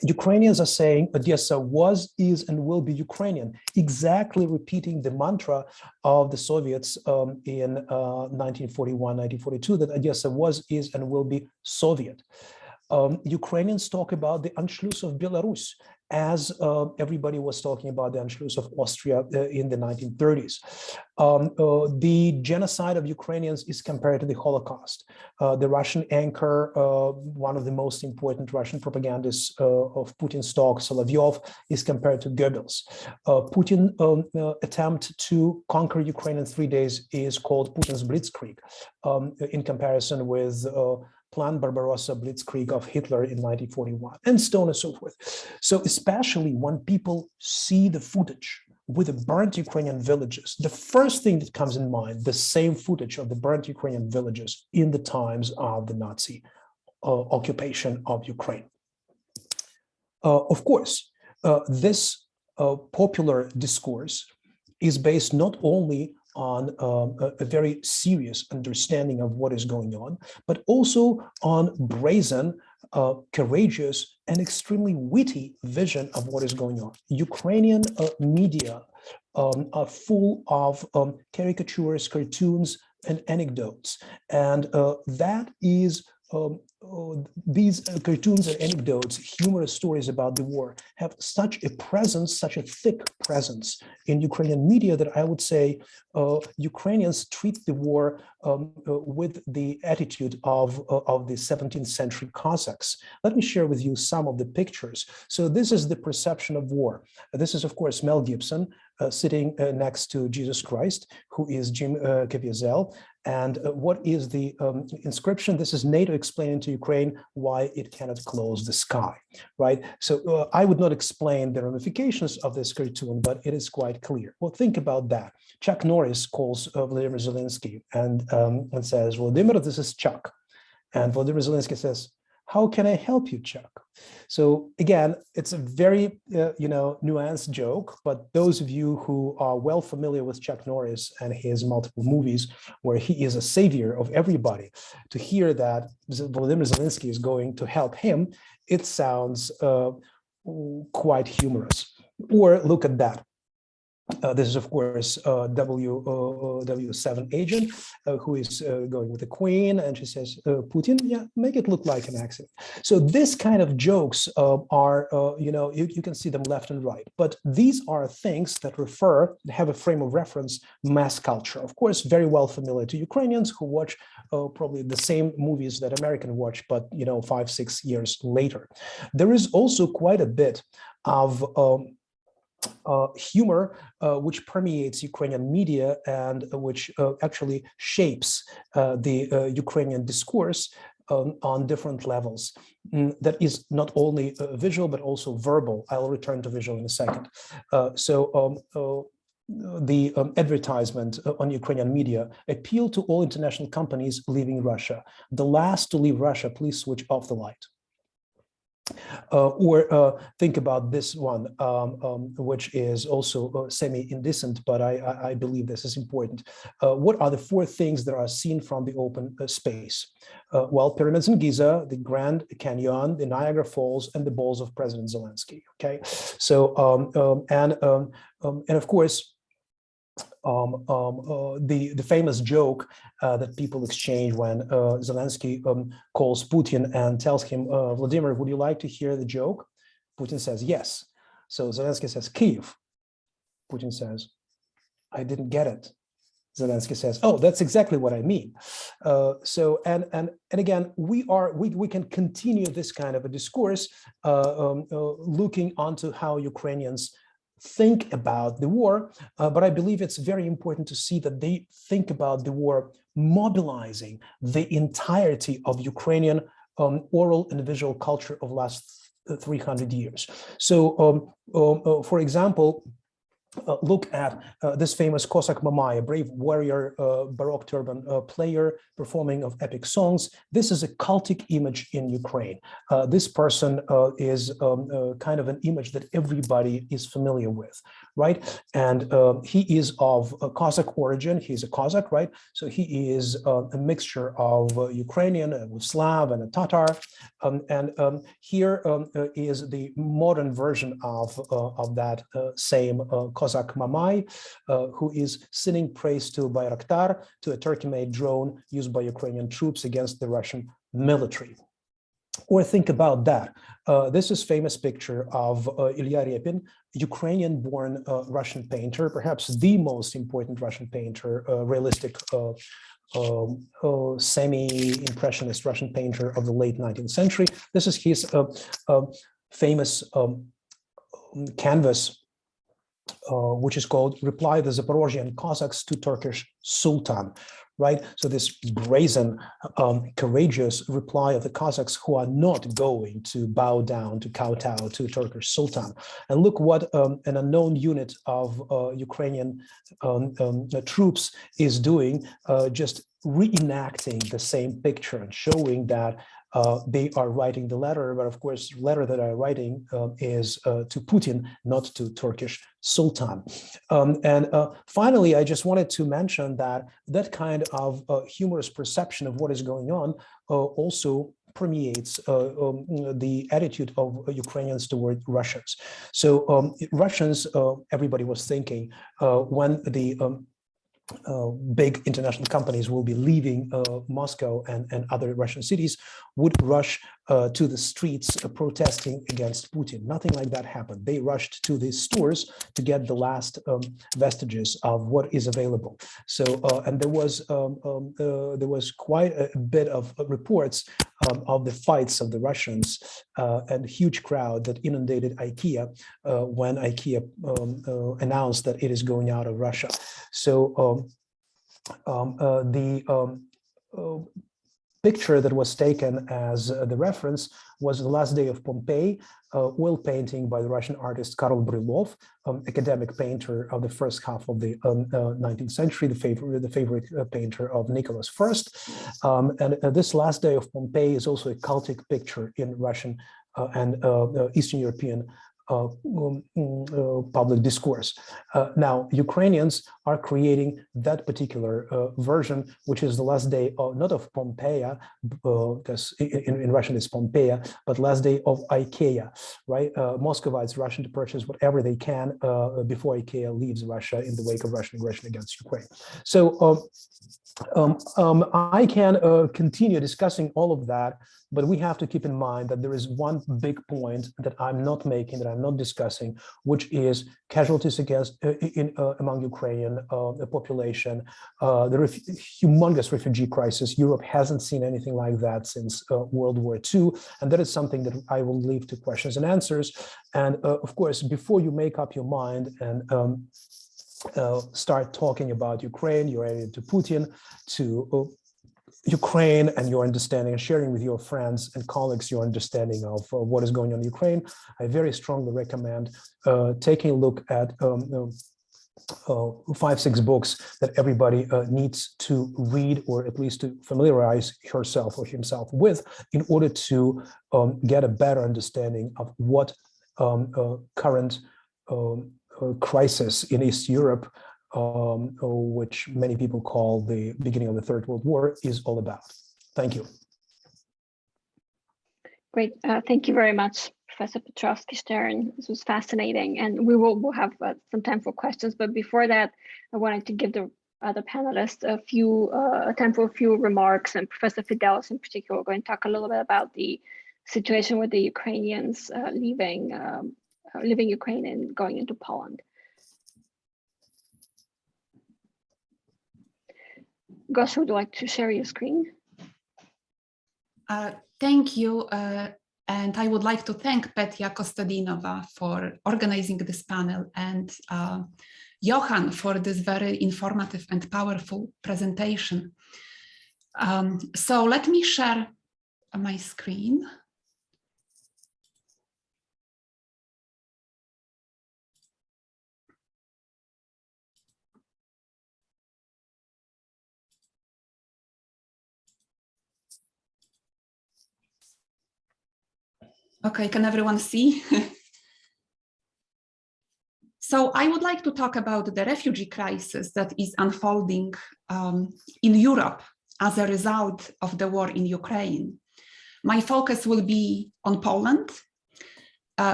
Ukrainians are saying Odessa was, is, and will be Ukrainian, exactly repeating the mantra of the Soviets in 1941, 1942, that Odessa was, is, and will be Soviet. Ukrainians talk about the Anschluss of Belarus, as everybody was talking about the Anschluss of Austria in the 1930s. The genocide of Ukrainians is compared to the Holocaust. The Russian anchor, one of the most important Russian propagandists of Putin's talk, Solovyov, is compared to Goebbels. Putin's attempt to conquer Ukraine in 3 days is called Putin's Blitzkrieg, in comparison with Plan Barbarossa Blitzkrieg of Hitler in 1941, and so on and so forth. So especially when people see the footage with the burnt Ukrainian villages, the first thing that comes in mind, the same footage of the burnt Ukrainian villages in the times of the Nazi occupation of Ukraine. Of course, this popular discourse is based not only on a very serious understanding of what is going on, but also on brazen, courageous, and extremely witty vision of what is going on. Ukrainian media are full of caricatures, cartoons, and anecdotes, and that is these cartoons and anecdotes, humorous stories about the war, have such a presence, such a thick presence in Ukrainian media that I would say Ukrainians treat the war with the attitude of the 17th century Cossacks. Let me share with you some of the pictures. So this is the perception of war. This is, of course, Mel Gibson sitting next to Jesus Christ, who is Jim Caviezel. And what is the inscription? This is NATO explaining to Ukraine why it cannot close the sky, right? So I would not explain the ramifications of this cartoon, but it is quite clear. Well, think about that. Chuck Norris calls Vladimir Zelensky and says, Vladimir, this is Chuck. And Vladimir Zelensky says, how can I help you, Chuck? So again, it's a very nuanced joke, but those of you who are well familiar with Chuck Norris and his multiple movies where he is a savior of everybody, to hear that Volodymyr Zelensky is going to help him, it sounds quite humorous. Or look at that. This is, of course, W7 agent who is going with the Queen, and she says, Putin, yeah, make it look like an accident. So this kind of jokes are, you can see them left and right. But these are things that have a frame of reference, mass culture. Of course, very well familiar to Ukrainians who watch probably the same movies that Americans watch, but 5-6 years later. There is also quite a bit of humor which permeates Ukrainian media and which actually shapes the Ukrainian discourse on different levels. That is not only visual, but also verbal. I'll return to visual in a second. The advertisement on Ukrainian media appeal to all international companies leaving Russia. The last to leave Russia, please switch off the light. Or think about this one, which is also semi-indecent, but I believe this is important. What are the 4 things that are seen from the open space? Well, pyramids in Giza, the Grand Canyon, the Niagara Falls, and the balls of President Zelensky. Okay, so and of course, the famous joke that people exchange when Zelensky calls Putin and tells him, Vladimir, would you like to hear the joke? Putin says, yes. So Zelensky says, Kyiv. Putin says, I didn't get it. Zelensky says, oh, that's exactly what I mean. So, and again, we can continue this kind of a discourse looking onto how Ukrainians think about the war, but I believe it's very important to see that they think about the war mobilizing the entirety of Ukrainian oral and visual culture of last 300 years. So, for example, look at this famous Cossack Mamai, a brave warrior, Baroque turban player performing of epic songs. This is a cultic image in Ukraine. This person is kind of an image that everybody is familiar with, right? And he is of a Cossack origin. He's a Cossack, right? So he is a mixture of Ukrainian and Slav and a Tatar. Here is the modern version of that same Cossack Mamai, who is singing praise to Bayraktar, to a Turkey-made drone used by Ukrainian troops against the Russian military. Or think about that. This is famous picture of Ilya Repin, Ukrainian-born Russian painter, perhaps the most important Russian painter, realistic semi-impressionist Russian painter of the late 19th century. This is his famous canvas, which is called Reply the Zaporozhian Cossacks to Turkish Sultan, right? So this brazen, courageous reply of the Cossacks who are not going to bow down, to kowtow to Turkish Sultan. And look what an unknown unit of Ukrainian troops is doing, just reenacting the same picture and showing that they are writing the letter, but of course, the letter that I'm writing is to Putin, not to Turkish Sultan. Finally, I just wanted to mention that that kind of humorous perception of what is going on also permeates the attitude of Ukrainians toward Russians. So Russians, everybody was thinking when the big international companies will be leaving Moscow and other Russian cities, would rush to the streets protesting against Putin. Nothing like that happened. They rushed to the stores to get the last vestiges of what is available. So, and there was quite a bit of reports of the fights of the Russians and a huge crowd that inundated IKEA when IKEA announced that it is going out of Russia. So the picture that was taken as the reference was The Last Day of Pompeii, oil painting by the Russian artist Karl Brylov, academic painter of the first half of the 19th century, the favorite painter of Nicholas I. And this Last Day of Pompeii is also a cultic picture in Russian and Eastern European public discourse. Now, Ukrainians are creating that particular version, which is the last day of, not of Pompeia, because in Russian it's Pompeia, but last day of IKEA, right? Muscovites rushing to purchase whatever they can before IKEA leaves Russia in the wake of Russian aggression against Ukraine. So I can continue discussing all of that, but we have to keep in mind that there is one big point that I'm not making, that I'm not discussing, which is casualties against among Ukrainian population, the humongous refugee crisis. Europe hasn't seen anything like that since World War II, and that is something that I will leave to questions and answers. And of course, before you make up your mind and start talking about Ukraine, you're related to Putin, to Ukraine, and your understanding and sharing with your friends and colleagues your understanding of what is going on in Ukraine, I very strongly recommend taking a look at 5-6 books that everybody needs to read, or at least to familiarize herself or himself with, in order to get a better understanding of what current crisis in East Europe, which many people call the beginning of the Third World War, is all about. Thank you. Great. Thank you very much, Professor Petrovsky-Stern. This was fascinating, and we'll have some time for questions. But before that, I wanted to give the other panelists time for a few remarks, and Professor Fidelis in particular. We're going to talk a little bit about the situation with the Ukrainians leaving Ukraine and going into Poland. Gosha, would you like to share your screen? Thank you. And I would like to thank Petya Kostadinova for organizing this panel and Johan for this very informative and powerful presentation. So let me share my screen. Okay, can everyone see? So I would like to talk about the refugee crisis that is unfolding in Europe as a result of the war in Ukraine. My focus will be on Poland,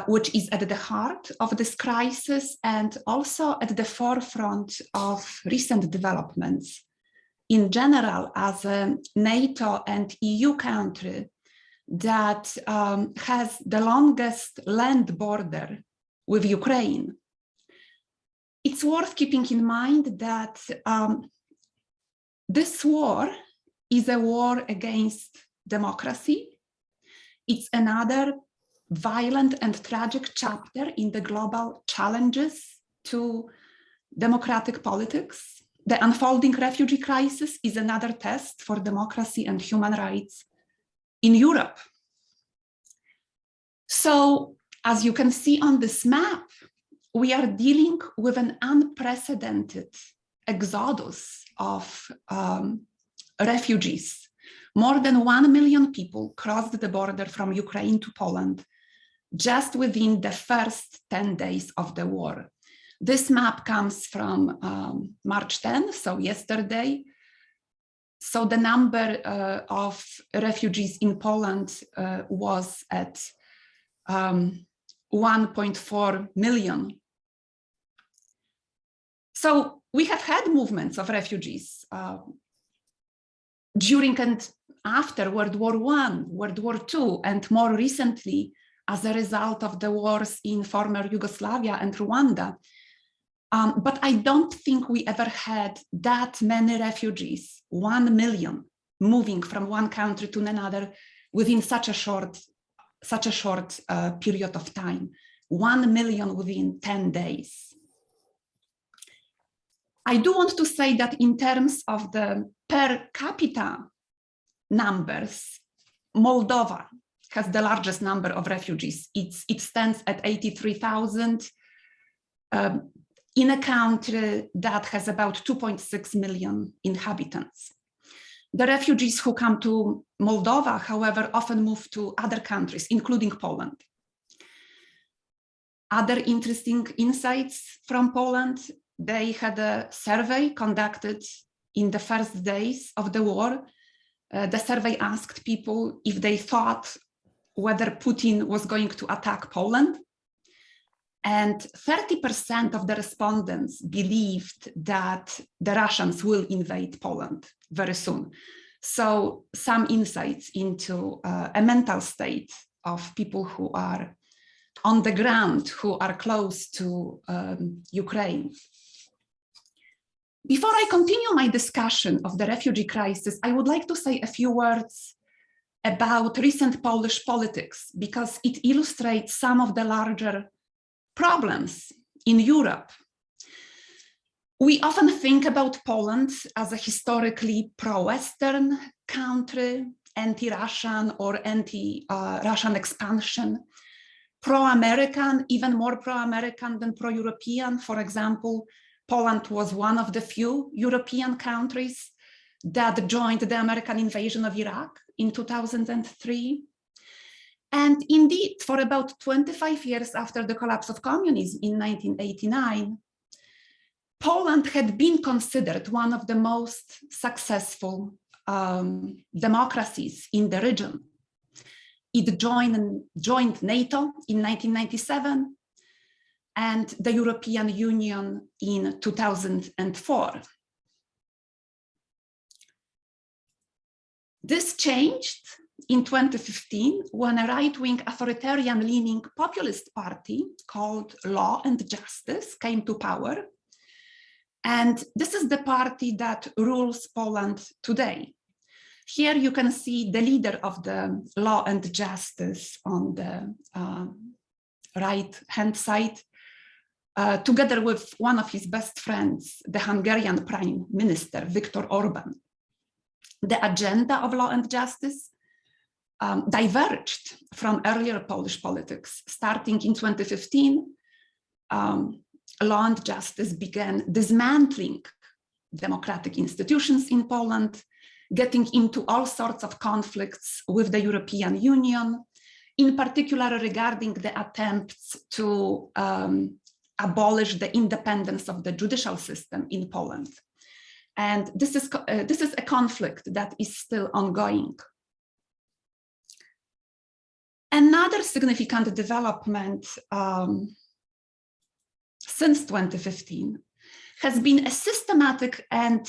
which is at the heart of this crisis and also at the forefront of recent developments. In general, as a NATO and EU country that has the longest land border with Ukraine, it's worth keeping in mind that this war is a war against democracy. It's another violent and tragic chapter in the global challenges to democratic politics. The unfolding refugee crisis is another test for democracy and human rights in Europe. So, as you can see on this map, we are dealing with an unprecedented exodus of refugees. More than 1 million people crossed the border from Ukraine to Poland just within the first 10 days of the war. This map comes from March 10, so yesterday. So the number of refugees in Poland was at 1.4 million. So we have had movements of refugees during and after World War I, World War II, and more recently as a result of the wars in former Yugoslavia and Rwanda. But I don't think we ever had that many refugees, 1 million, moving from one country to another within such a short period of time. 1 million within 10 days. I do want to say that in terms of the per capita numbers, Moldova has the largest number of refugees. It stands at 83,000 in a country that has about 2.6 million inhabitants. The refugees who come to Moldova, however, often move to other countries, including Poland. Other interesting insights from Poland, they had a survey conducted in the first days of the war. The survey asked people if they thought whether Putin was going to attack Poland. And 30% of the respondents believed that the Russians will invade Poland very soon. So some insights into a mental state of people who are on the ground, who are close to Ukraine. Before I continue my discussion of the refugee crisis, I would like to say a few words about recent Polish politics, because it illustrates some of the larger problems in Europe. We often think about Poland as a historically pro-Western country, anti-Russian or anti-Russian expansion, pro-American, even more pro-American than pro-European. For example, Poland was one of the few European countries that joined the American invasion of Iraq in 2003. And indeed, for about 25 years after the collapse of communism in 1989, Poland had been considered one of the most successful democracies in the region. It joined NATO in 1997 and the European Union in 2004. This changed in 2015 when a right-wing authoritarian-leaning populist party called Law and Justice came to power. And this is the party that rules Poland today. Here you can see the leader of the Law and Justice on the right-hand side, together with one of his best friends, the Hungarian Prime Minister, Viktor Orban. The agenda of Law and Justice diverged from earlier Polish politics. Starting in 2015, Law and Justice began dismantling democratic institutions in Poland, getting into all sorts of conflicts with the European Union, in particular regarding the attempts to abolish the independence of the judicial system in Poland. And this is a conflict that is still ongoing. Another significant development since 2015 has been a systematic and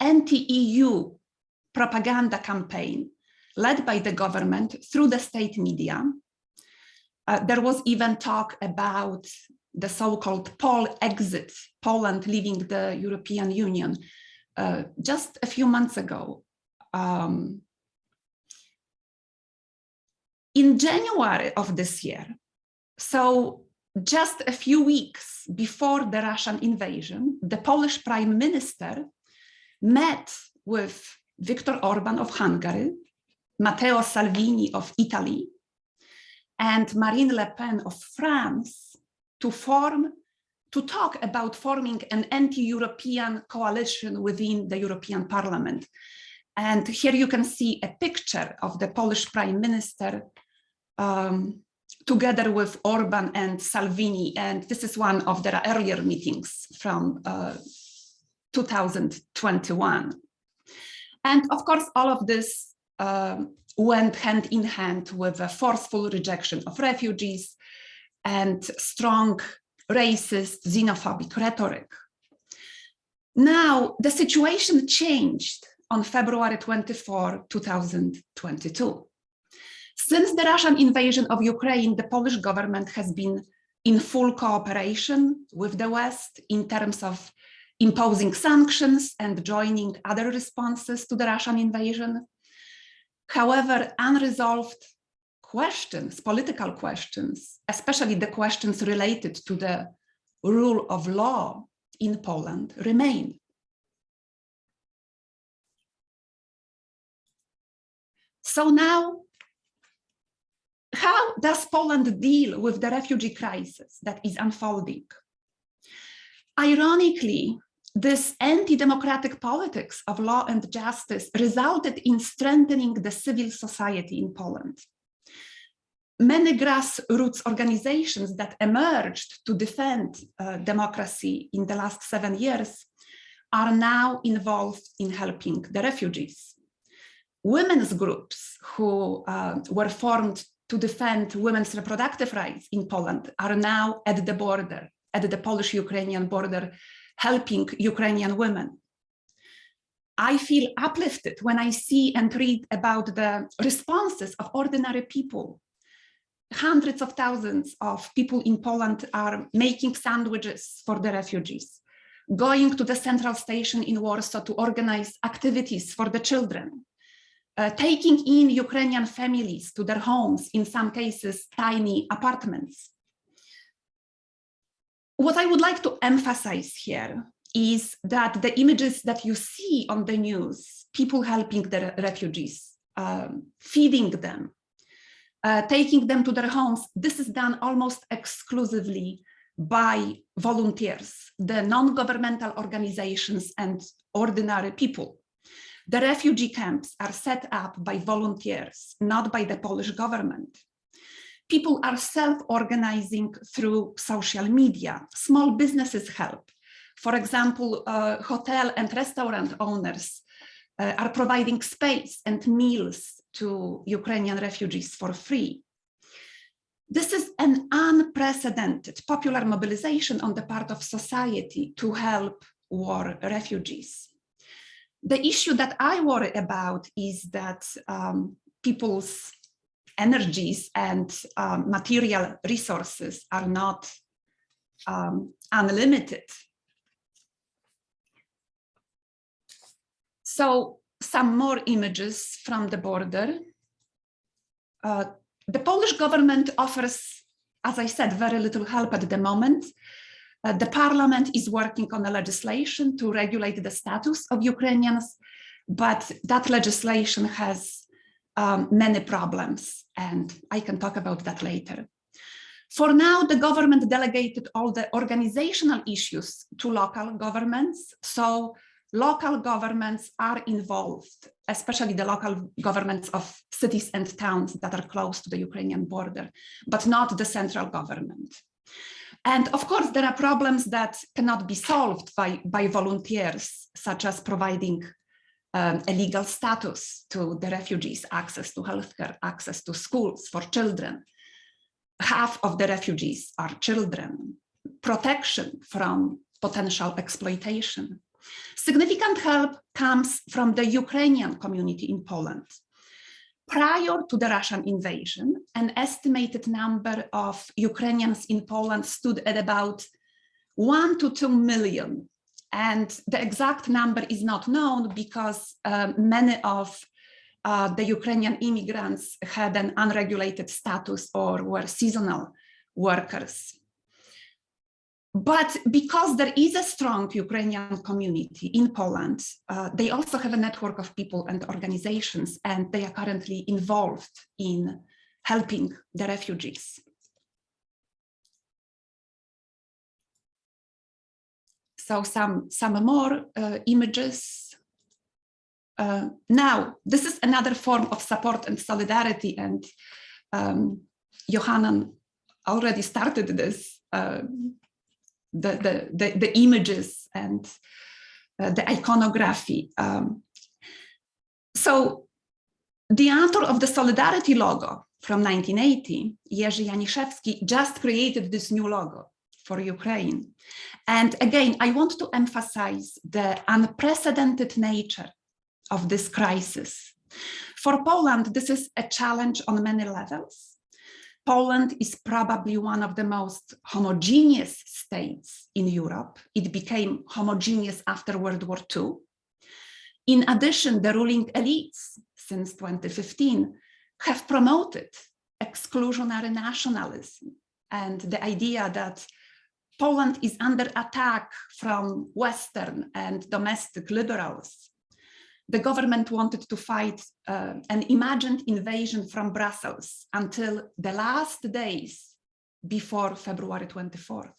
anti-EU propaganda campaign led by the government through the state media. There was even talk about the so-called exit, Poland leaving the European Union, just a few months ago. In January of this year, so just a few weeks before the Russian invasion, the Polish Prime Minister met with Viktor Orban of Hungary, Matteo Salvini of Italy, and Marine Le Pen of France to talk about forming an anti-European coalition within the European Parliament. And here you can see a picture of the Polish Prime Minister together with Orban and Salvini. And this is one of their earlier meetings from 2021. And of course, all of this went hand in hand with a forceful rejection of refugees and strong racist, xenophobic rhetoric. Now, the situation changed on February 24, 2022. Since the Russian invasion of Ukraine, the Polish government has been in full cooperation with the West in terms of imposing sanctions and joining other responses to the Russian invasion. However, unresolved questions, political questions, especially the questions related to the rule of law in Poland, remain. So now, how does Poland deal with the refugee crisis that is unfolding? Ironically, this anti-democratic politics of law and justice resulted in strengthening the civil society in Poland. Many grassroots organizations that emerged to defend democracy in the last 7 years are now involved in helping the refugees. Women's groups who were formed to defend women's reproductive rights in Poland are now at the border, at the Polish-Ukrainian border, helping Ukrainian women. I feel uplifted when I see and read about the responses of ordinary people. Hundreds of thousands of people in Poland are making sandwiches for the refugees, going to the central station in Warsaw to organize activities for the children, taking in Ukrainian families to their homes, in some cases, tiny apartments. What I would like to emphasize here is that the images that you see on the news, people helping the refugees, feeding them, taking them to their homes, this is done almost exclusively by volunteers, the non-governmental organizations and ordinary people. The refugee camps are set up by volunteers, not by the Polish government. People are self-organizing through social media. Small businesses help. For example, hotel and restaurant owners are providing space and meals to Ukrainian refugees for free. This is an unprecedented popular mobilization on the part of society to help war refugees. The issue that I worry about is that people's energies and material resources are not unlimited. So some more images from the border. The Polish government offers, as I said, very little help at the moment. The parliament is working on a legislation to regulate the status of Ukrainians, but that legislation has many problems, and I can talk about that later. For now, the government delegated all the organizational issues to local governments, so local governments are involved, especially the local governments of cities and towns that are close to the Ukrainian border, but not the central government. And of course, there are problems that cannot be solved by volunteers, such as providing a legal status to the refugees, access to healthcare, access to schools for children. Half of the refugees are children, protection from potential exploitation. Significant help comes from the Ukrainian community in Poland. Prior to the Russian invasion, an estimated number of Ukrainians in Poland stood at about 1 to 2 million. And the exact number is not known because many of the Ukrainian immigrants had an unregulated status or were seasonal workers. But because there is a strong Ukrainian community in Poland, they also have a network of people and organizations, and they are currently involved in helping the refugees. So some more images. Now, this is another form of support and solidarity, and Johanan already started this. The images and the iconography. So the author of the Solidarity logo from 1980, Jerzy Janiszewski, just created this new logo for Ukraine. And again, I want to emphasize the unprecedented nature of this crisis. For Poland, this is a challenge on many levels. Poland is probably one of the most homogeneous states in Europe. It became homogeneous after World War II. In addition, the ruling elites since 2015 have promoted exclusionary nationalism and the idea that Poland is under attack from Western and domestic liberals. The government wanted to fight an imagined invasion from Brussels until the last days before February 24th.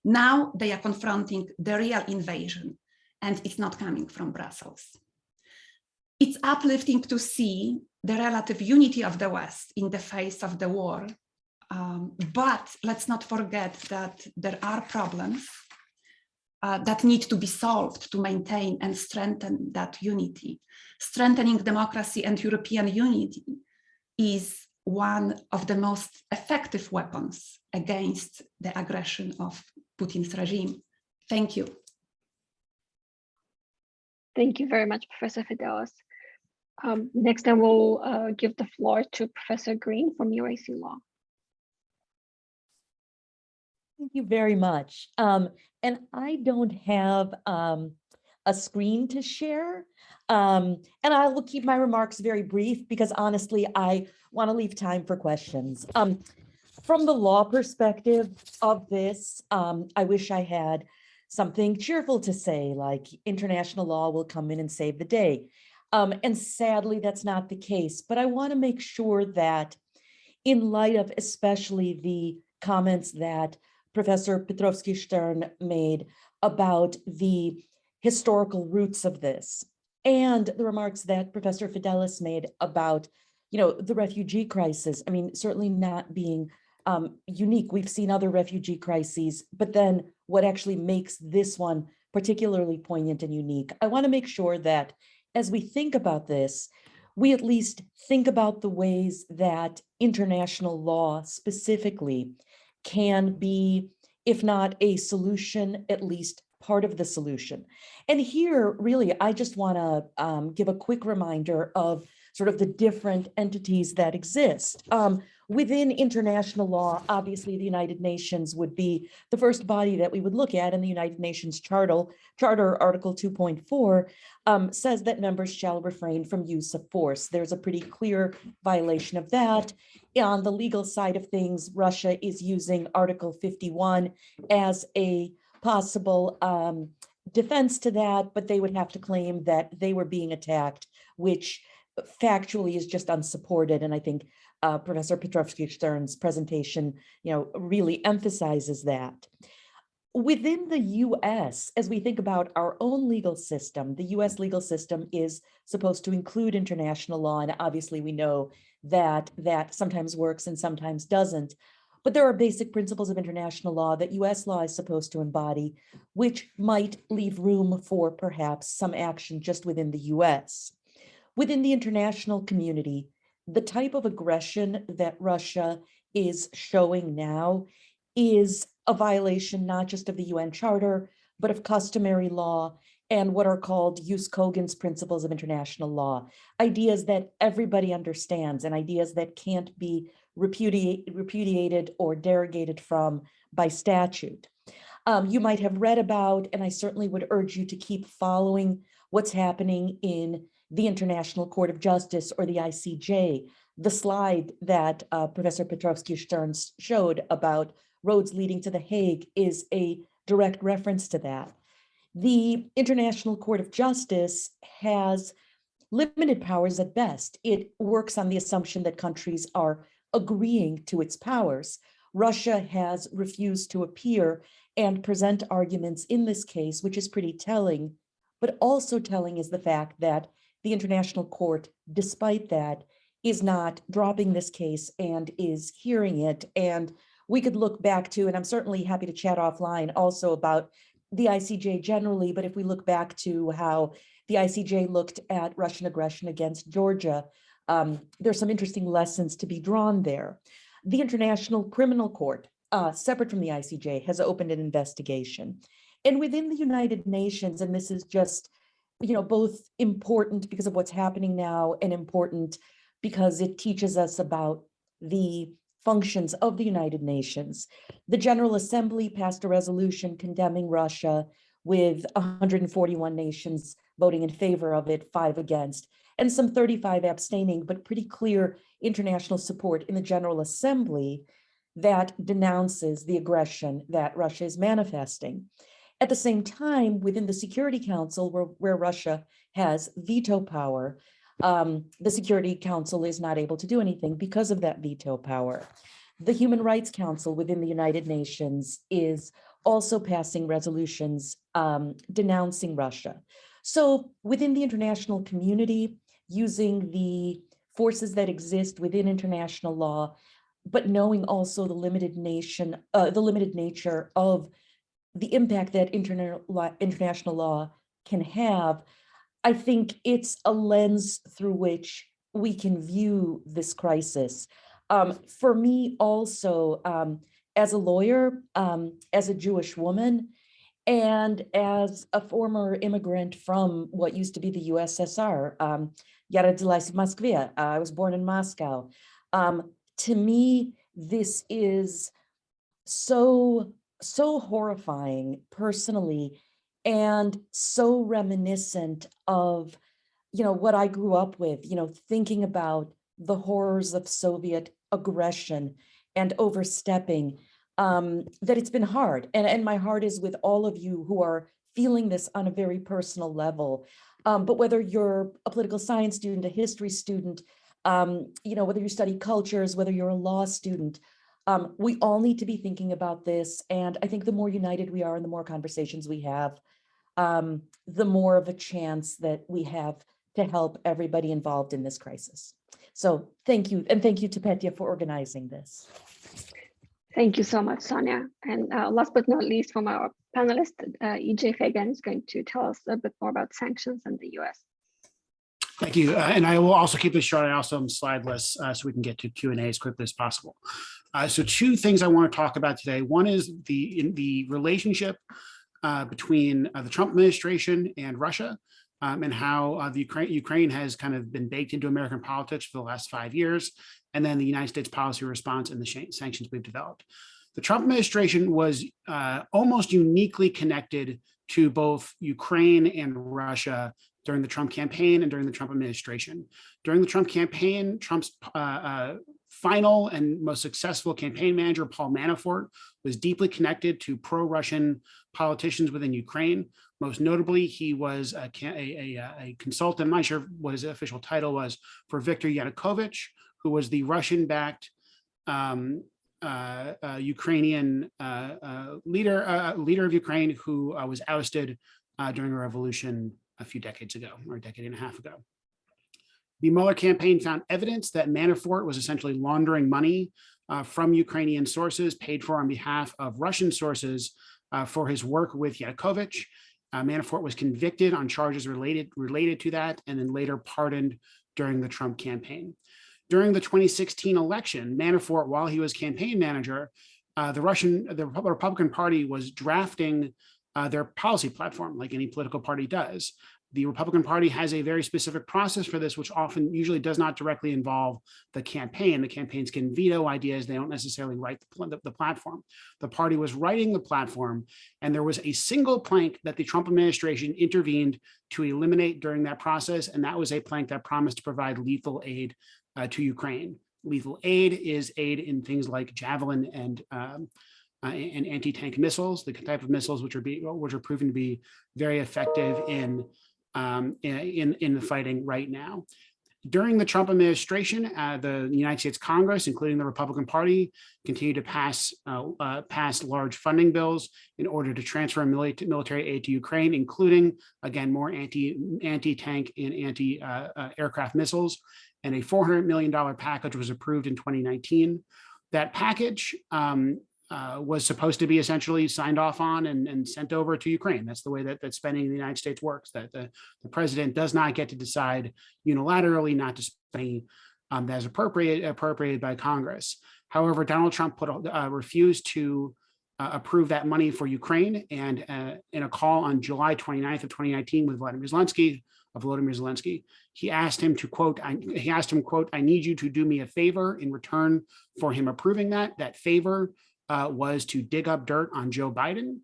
Now they are confronting the real invasion, and it's not coming from Brussels. It's uplifting to see the relative unity of the West in the face of the war. But let's not forget that there are problems that need to be solved to maintain and strengthen that unity. Strengthening democracy and European unity is one of the most effective weapons against the aggression of Putin's regime. Thank you. Thank you very much, Professor Fidelis. Next, I will give the floor to Professor Green from UAC Law. Thank you very much. And I don't have a screen to share. And I will keep my remarks very brief because honestly, I want to leave time for questions. From the law perspective of this, I wish I had something cheerful to say, like international law will come in and save the day. And sadly, that's not the case. But I want to make sure that in light of especially the comments that Professor Petrovsky-Stern made about the historical roots of this and the remarks that Professor Fidelis made about, the refugee crisis. I mean, certainly not being unique. We've seen other refugee crises, but then what actually makes this one particularly poignant and unique? I want to make sure that as we think about this, we at least think about the ways that international law specifically can be, if not a solution, at least part of the solution. And here, really, I just want to give a quick reminder of sort of the different entities that exist. Within international law, obviously, the United Nations would be the first body that we would look at, and the United Nations Charter Article 2.4 says that members shall refrain from use of force. There's a pretty clear violation of that. On the legal side of things, Russia is using Article 51 as a possible defense to that, but they would have to claim that they were being attacked, which factually is just unsupported. And I think Professor Petrovsky-Stern's presentation, really emphasizes that. Within the US, as we think about our own legal system, the US legal system is supposed to include international law. And obviously we know that that sometimes works and sometimes doesn't. But there are basic principles of international law that US law is supposed to embody, which might leave room for perhaps some action just within the US. Within the international community, the type of aggression that Russia is showing now is a violation not just of the UN Charter, but of customary law and what are called Jus Cogens principles of international law, ideas that everybody understands and ideas that can't be repudiated or derogated from by statute. You might have read about, and I certainly would urge you to keep following what's happening in the International Court of Justice, or the ICJ. The slide that Professor Petrovsky-Stern showed about roads leading to The Hague is a direct reference to that. The International Court of Justice has limited powers at best. It works on the assumption that countries are agreeing to its powers. Russia has refused to appear and present arguments in this case, which is pretty telling, but also telling is the fact that the International Court, despite that, is not dropping this case and is hearing it. And we could look back to, and I'm certainly happy to chat offline also about the ICJ generally, but if we look back to how the ICJ looked at Russian aggression against Georgia, there's some interesting lessons to be drawn there. The International Criminal Court, separate from the ICJ, has opened an investigation. And within the United Nations, and this is just, both important because of what's happening now and important because it teaches us about the functions of the United Nations. The General Assembly passed a resolution condemning Russia with 141 nations voting in favor of it, 5 against, and some 35 abstaining, but pretty clear international support in the General Assembly that denounces the aggression that Russia is manifesting. At the same time, within the Security Council, where Russia has veto power, the Security Council is not able to do anything because of that veto power. The Human Rights Council within the United Nations is also passing resolutions denouncing Russia. So within the international community, using the forces that exist within international law, but knowing also the limited nature of the impact that international law can have, I think it's a lens through which we can view this crisis. For me also, as a lawyer, as a Jewish woman, and as a former immigrant from what used to be the USSR, Я родилась в Москве, I was born in Moscow. To me, this is so horrifying personally, and so reminiscent of, what I grew up with, thinking about the horrors of Soviet aggression and overstepping, that it's been hard. And my heart is with all of you who are feeling this on a very personal level. But whether you're a political science student, a history student, whether you study cultures, whether you're a law student, we all need to be thinking about this. And I think the more united we are and the more conversations we have, the more of a chance that we have to help everybody involved in this crisis. So thank you. And thank you to Petya for organizing this. Thank you so much, Sonia. And last but not least, from our panelist, E.J. Fagan is going to tell us a bit more about sanctions in the US. Thank you. And I will also keep this short. I also am slideless so we can get to Q&A as quickly as possible. So 2 things I want to talk about today. One is the relationship between the Trump administration and Russia. and how the Ukraine has kind of been baked into American politics for the last 5 years, and then the United States policy response and the sanctions we've developed. The Trump administration was almost uniquely connected to both Ukraine and Russia during the Trump campaign and during the Trump administration. During the Trump campaign, Trump's final and most successful campaign manager, Paul Manafort, was deeply connected to pro-Russian politicians within Ukraine. Most notably, he was a consultant, I'm not sure what his official title was, for Viktor Yanukovych, who was the Russian-backed Ukrainian leader of Ukraine who was ousted during a revolution a few decades ago, or a decade and a half ago. The Mueller campaign found evidence that Manafort was essentially laundering money from Ukrainian sources paid for on behalf of Russian sources for his work with Yanukovych. Manafort was convicted on charges related to that, and then later pardoned during the Trump campaign. During the 2016 election, Manafort, while he was campaign manager, the Republican Party was drafting their policy platform, like any political party does. The Republican Party has a very specific process for this, which usually does not directly involve the campaign. The campaigns can veto ideas. They don't necessarily write the platform. The party was writing the platform, and there was a single plank that the Trump administration intervened to eliminate during that process, and that was a plank that promised to provide lethal aid to Ukraine. Lethal aid is aid in things like Javelin and anti-tank missiles, the type of missiles which are proven to be very effective in the fighting right now. During the Trump administration, the United States Congress, including the Republican Party, continued to pass large funding bills in order to transfer military aid to Ukraine, including, again, more anti-tank and anti-aircraft missiles. And a $400 million package was approved in 2019. That package was supposed to be essentially signed off on and sent over to Ukraine. That's the way that spending in the United States works, that the president does not get to decide unilaterally not to spend as appropriated by Congress. However, Donald Trump refused to approve that money for Ukraine, and in a call on July 29th of 2019 with Volodymyr Zelensky, he asked him, quote, "I need you to do me a favor in return for him approving that." That favor was to dig up dirt on Joe Biden,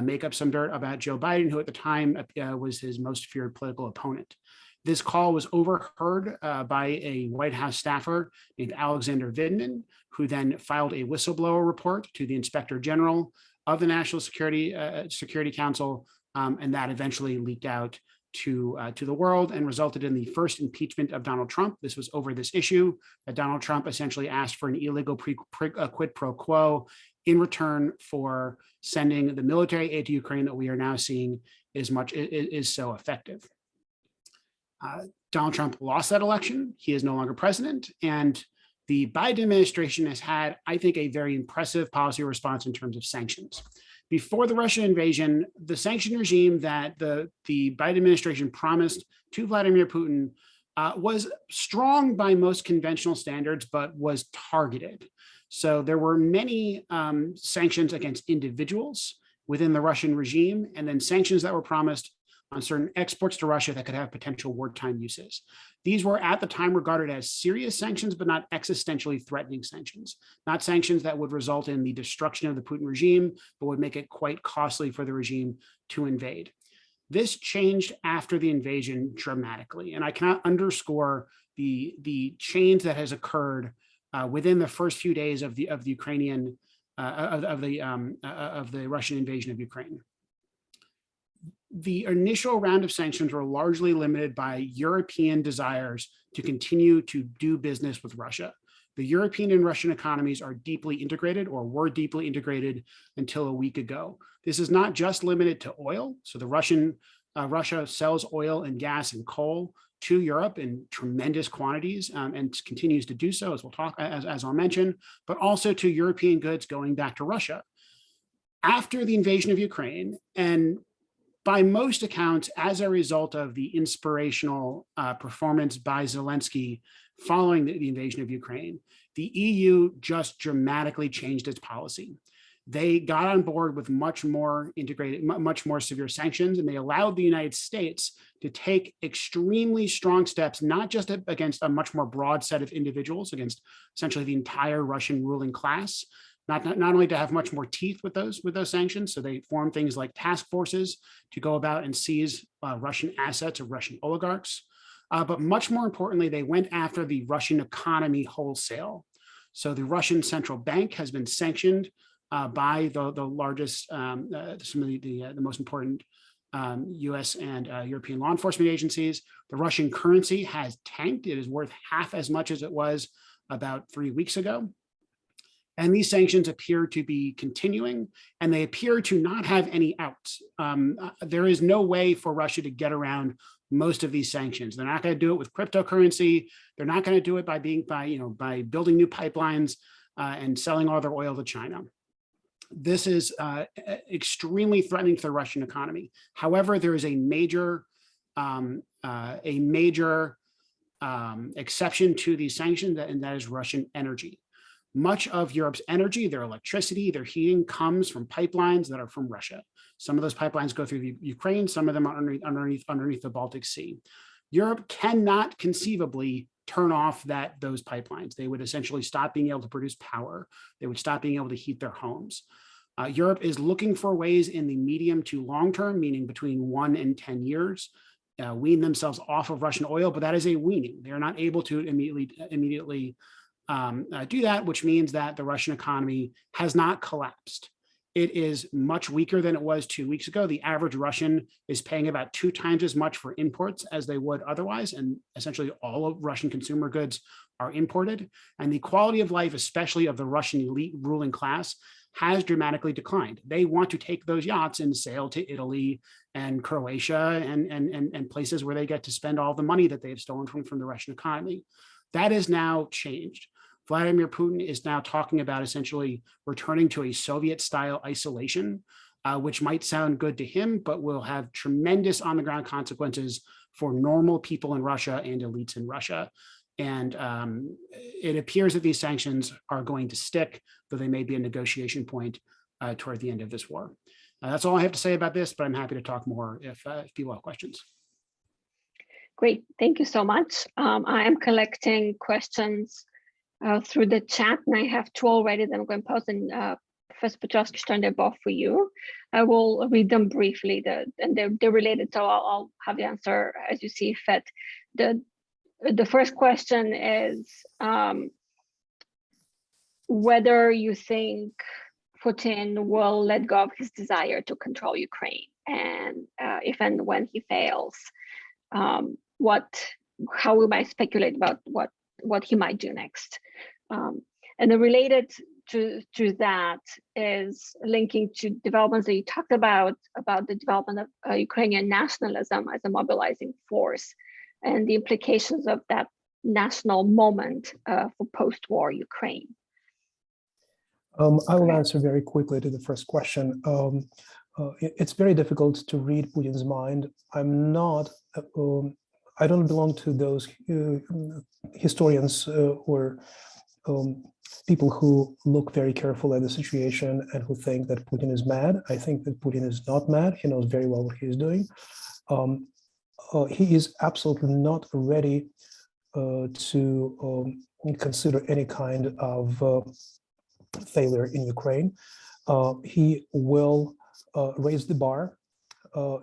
make up some dirt about Joe Biden, who at the time was his most feared political opponent. This call was overheard by a White House staffer named Alexander Vindman, who then filed a whistleblower report to the Inspector General of the National Security Council, and that eventually leaked out to the world and resulted in the first impeachment of Donald Trump. This was over this issue that Donald Trump essentially asked for an illegal quid pro quo in return for sending the military aid to Ukraine that we are now seeing is so effective. Donald Trump lost that election. He is no longer president, and the Biden administration has had, I think, a very impressive policy response in terms of sanctions. Before the Russian invasion, the sanction regime that the Biden administration promised to Vladimir Putin was strong by most conventional standards, but was targeted. So there were many sanctions against individuals within the Russian regime, and then sanctions that were promised on certain exports to Russia that could have potential wartime uses. These were at the time regarded as serious sanctions, but not existentially threatening sanctions, not sanctions that would result in the destruction of the Putin regime, but would make it quite costly for the regime to invade. This changed after the invasion dramatically, and I cannot underscore the change that has occurred within the first few days of the Russian invasion of Ukraine. The initial round of sanctions were largely limited by European desires to continue to do business with Russia. The European and Russian economies are deeply integrated, or were deeply integrated until a week ago. This is not just limited to oil. So the Russia sells oil and gas and coal to Europe in tremendous quantities and continues to do so, as we'll talk, as I'll mention, but also to European goods going back to Russia. After the invasion of Ukraine, and by most accounts, as a result of the inspirational performance by Zelensky following the invasion of Ukraine, the EU just dramatically changed its policy. they got on board with much more integrated, much more severe sanctions, and they allowed the United States to take extremely strong steps, not just against a much more broad set of individuals, against essentially the entire Russian ruling class, not only to have much more teeth with those sanctions. So they formed things like task forces to go about and seize Russian assets of Russian oligarchs. But much more importantly, they went after the Russian economy wholesale. So the Russian central bank has been sanctioned by the largest, some of the most important US and European law enforcement agencies. The Russian currency has tanked. It is worth half as much as it was about 3 weeks ago. And these sanctions appear to be continuing, and they appear to not have any outs. There is no way for Russia to get around most of these sanctions. They're not going to do it with cryptocurrency. They're not going to do it by building new pipelines and selling all their oil to China. This is extremely threatening to the Russian economy. However, there is a major exception to these sanctions, and that is Russian energy. Much of Europe's energy, their electricity, their heating comes from pipelines that are from Russia. Some of those pipelines go through Ukraine, some of them are underneath the Baltic Sea. Europe cannot conceivably turn off those pipelines. They would essentially stop being able to produce power. They would stop being able to heat their homes. Europe is looking for ways in the medium to long term, meaning between 1 and 10 years, wean themselves off of Russian oil, but that is a weaning. They are not able to immediately do that, which means that the Russian economy has not collapsed. It is much weaker than it was 2 weeks ago. The average Russian is paying about 2 times as much for imports as they would otherwise, and essentially all of Russian consumer goods are imported. And the quality of life, especially of the Russian elite ruling class, has dramatically declined. They want to take those yachts and sail to Italy and Croatia and places where they get to spend all the money that they've stolen from the Russian economy. That is now changed. Vladimir Putin is now talking about essentially returning to a Soviet-style isolation, which might sound good to him, but will have tremendous on-the-ground consequences for normal people in Russia and elites in Russia. And it appears that these sanctions are going to stick, though they may be a negotiation point toward the end of this war. That's all I have to say about this, but I'm happy to talk more if people have questions. Great, thank you so much. I am collecting questions through the chat, and I have 2 already that I'm going to post, and Professor Petrovsky, they're both for you. I will read them briefly, and they're related, so I'll have the answer as you see fit. The first question is whether you think Putin will let go of his desire to control Ukraine, and if and when he fails, how we might speculate about what he might do next. And then related to that is linking to developments that you talked about the development of Ukrainian nationalism as a mobilizing force and the implications of that national moment for post-war Ukraine. I will answer very quickly to the first question. It's very difficult to read Putin's mind. I don't belong to those historians or people who look very carefully at the situation and who think that Putin is mad. I think that Putin is not mad. He knows very well what he is doing. He is absolutely not ready to consider any kind of failure in Ukraine. He will raise the bar.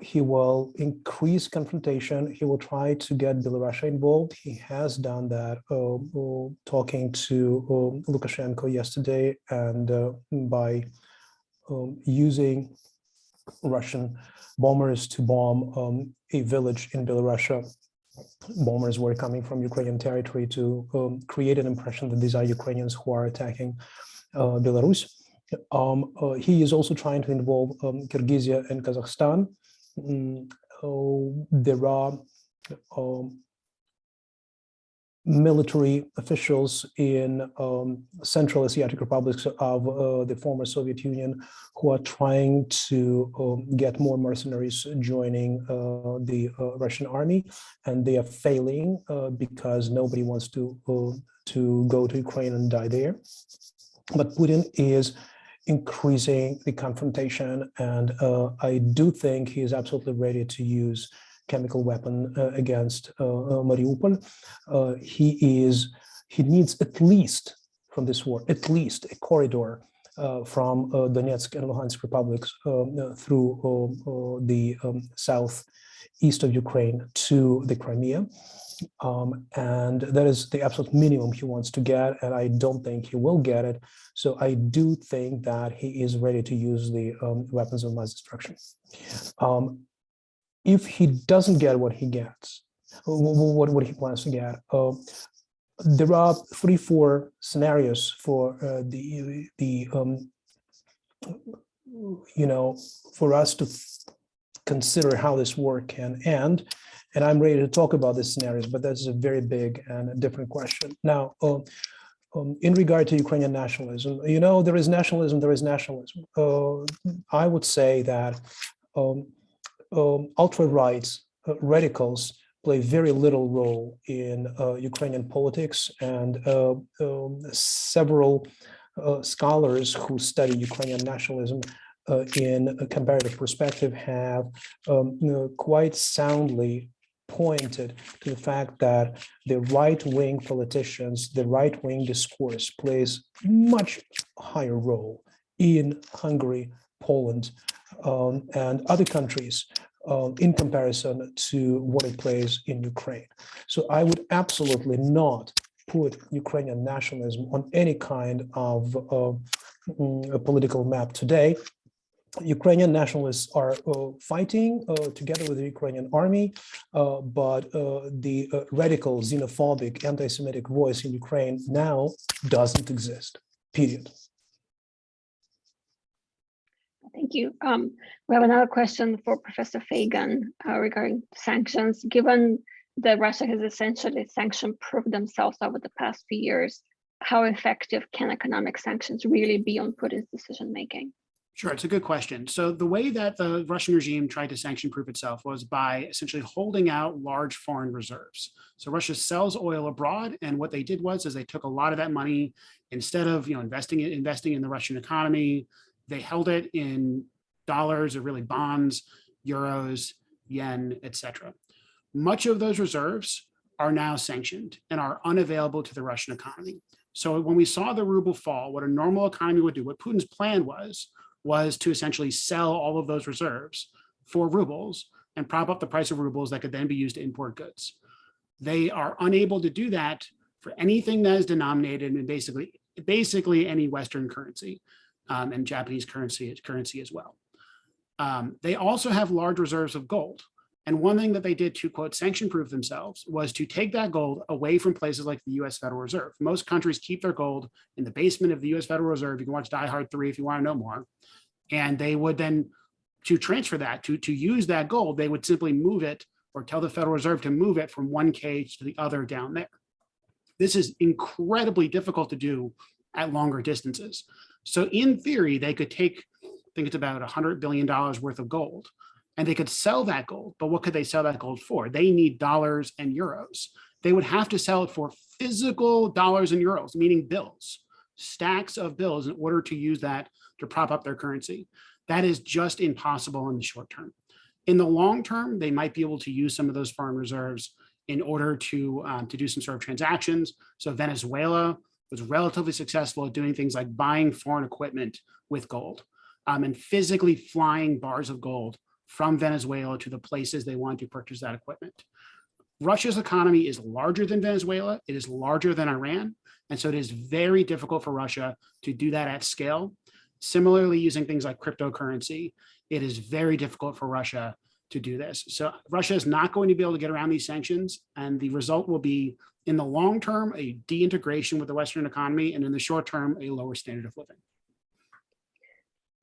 He will increase confrontation. He will try to get Belarus involved. He has done that, talking to Lukashenko yesterday, and by using Russian bombers to bomb a village in Belarus. Bombers were coming from Ukrainian territory to create an impression that these are Ukrainians who are attacking Belarus. He is also trying to involve Kyrgyzia and Kazakhstan. There are military officials in Central Asiatic republics of the former Soviet Union who are trying to get more mercenaries joining the Russian army, and they are failing because nobody wants to go to Ukraine and die there. But Putin is increasing the confrontation. And I do think he is absolutely ready to use chemical weapon against Mariupol. He needs at least from this war, at least a corridor from Donetsk and Luhansk republics through the southeast of Ukraine to the Crimea. And that is the absolute minimum he wants to get, and I don't think he will get it. So I do think that he is ready to use the weapons of mass destruction. If he doesn't get what he gets, what he plans to get, there are 3-4 scenarios for for us to consider how this war can end. And I'm ready to talk about these scenarios, but that's a very big and a different question. Now, in regard to Ukrainian nationalism, there is nationalism, there is nationalism. I would say that ultra-right radicals play very little role in Ukrainian politics, and several scholars who study Ukrainian nationalism in a comparative perspective have quite soundly pointed to the fact that the right-wing politicians, the right-wing discourse plays much higher role in Hungary, Poland, and other countries in comparison to what it plays in Ukraine. So I would absolutely not put Ukrainian nationalism on any kind of a political map today. Ukrainian nationalists are fighting together with the Ukrainian army, but the radical, xenophobic, anti-Semitic voice in Ukraine now doesn't exist, period. Thank you. We have another question for Professor Fagan regarding sanctions. Given that Russia has essentially sanction-proofed themselves over the past few years, how effective can economic sanctions really be on Putin's decision-making? Sure, it's a good question. So the way that the Russian regime tried to sanction-proof itself was by essentially holding out large foreign reserves. So Russia sells oil abroad, and what they did was they took a lot of that money, instead of investing in the Russian economy, they held it in dollars, or really bonds, euros, yen, etc. Much of those reserves are now sanctioned and are unavailable to the Russian economy. So when we saw the ruble fall, what a normal economy would do, what Putin's plan was to essentially sell all of those reserves for rubles and prop up the price of rubles that could then be used to import goods. They are unable to do that for anything that is denominated in basically any Western currency, and Japanese currency as well. They also have large reserves of gold. And one thing that they did to, quote, sanction-proof themselves was to take that gold away from places like the US Federal Reserve. Most countries keep their gold in the basement of the US Federal Reserve. You can watch Die Hard 3 if you want to know more. And they would then, to transfer that, to use that gold, they would simply move it, or tell the Federal Reserve to move it from one cage to the other down there. This is incredibly difficult to do at longer distances. So in theory, they could take, I think it's about $100 billion worth of gold, and they could sell that gold. But what could they sell that gold for? They need dollars and euros. They would have to sell it for physical dollars and euros, meaning bills, stacks of bills, in order to use that to prop up their currency. That is just impossible in the short term. In the long term, they might be able to use some of those foreign reserves in order to do some sort of transactions. So Venezuela was relatively successful at doing things like buying foreign equipment with gold, and physically flying bars of gold from Venezuela to the places they want to purchase that equipment. Russia's economy is larger than Venezuela. It is larger than Iran. And so it is very difficult for Russia to do that at scale. Similarly, using things like cryptocurrency, it is very difficult for Russia to do this. So Russia is not going to be able to get around these sanctions. And the result will be, in the long term, a deintegration with the Western economy, and in the short term, a lower standard of living.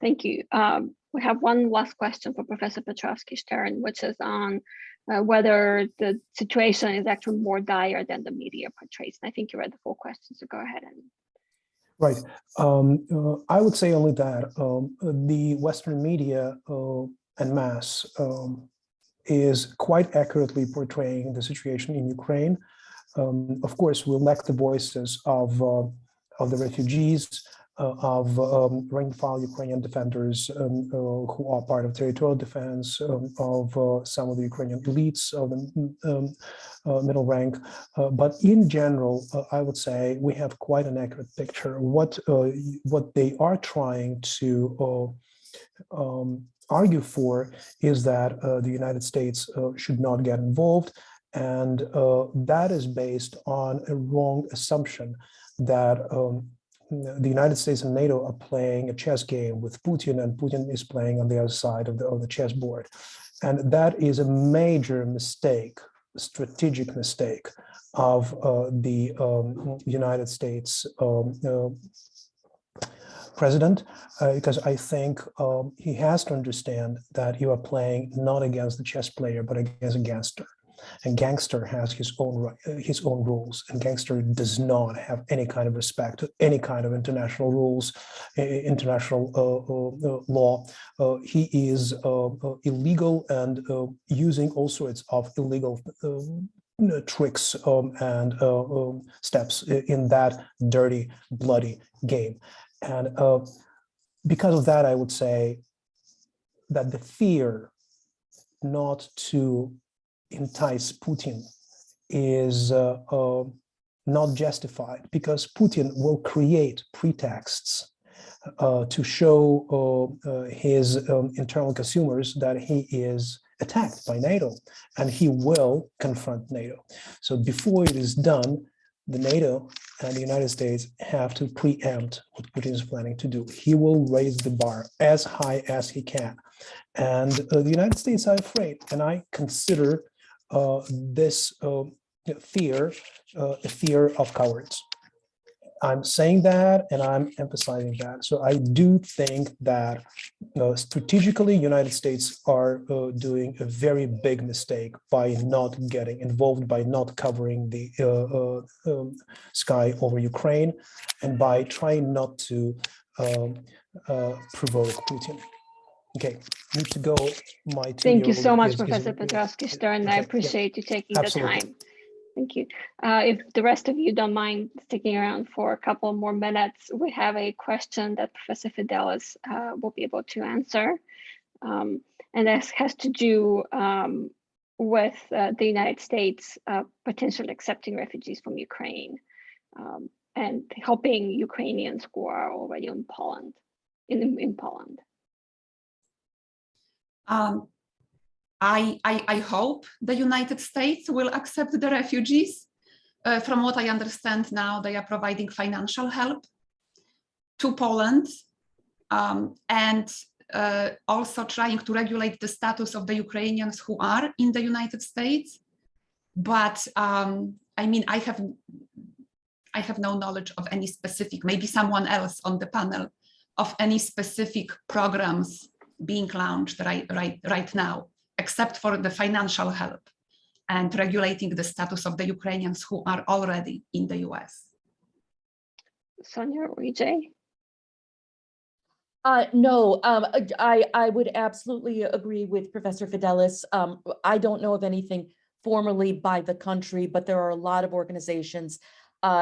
Thank you. We have one last question for Professor Petrovsky-Stern, which is on whether the situation is actually more dire than the media portrays. And I think you read the full question, so go ahead. Right. I would say only that the Western media en masse is quite accurately portraying the situation in Ukraine. Of course, we lack the voices of the refugees, of rank and file Ukrainian defenders who are part of territorial defense, of some of the Ukrainian elites of the middle rank. But in general, I would say we have quite an accurate picture. What they are trying to argue for is that the United States should not get involved. And that is based on a wrong assumption that the United States and NATO are playing a chess game with Putin, and Putin is playing on the other side of the chessboard. And that is a major mistake, strategic mistake of the United States president, because I think he has to understand that you are playing not against the chess player, but against a gangster. And gangster has his own rules, and gangster does not have any kind of respect to any kind of international rules, international law. He is illegal and using all sorts of illegal tricks and steps in that dirty, bloody game. And because of that, I would say that the fear not to entice Putin is not justified, because Putin will create pretexts to show his internal consumers that he is attacked by NATO, and he will confront NATO. So before it is done, the NATO and the United States have to preempt what Putin is planning to do. He will raise the bar as high as he can. And the United States are afraid, and I consider this fear a fear of cowards. I'm saying that, and I'm emphasizing that. So I do think that strategically, United States are doing a very big mistake by not getting involved, by not covering the sky over Ukraine, and by trying not to provoke Putin. Okay, need to go. My 2-year-old Thank you so much, is Professor Petrovsky-Stern. okay, I yeah, appreciate you taking the absolutely. time. Thank you. If the rest of you don't mind sticking around for a couple more minutes, we have a question that Professor Fidelis will be able to answer. And this has to do with the United States potentially accepting refugees from Ukraine and helping Ukrainians who are already in Poland. In Poland. I hope the United States will accept the refugees. From what I understand now, they are providing financial help to Poland and also trying to regulate the status of the Ukrainians who are in the United States. But I mean, I have no knowledge of any specific, maybe someone else on the panel, of any specific programs being launched right now, except for the financial help and regulating the status of the Ukrainians who are already in the US. Sonia or EJ? No, I would absolutely agree with Professor Fidelis. I don't know of anything formally by the country, but there are a lot of organizations.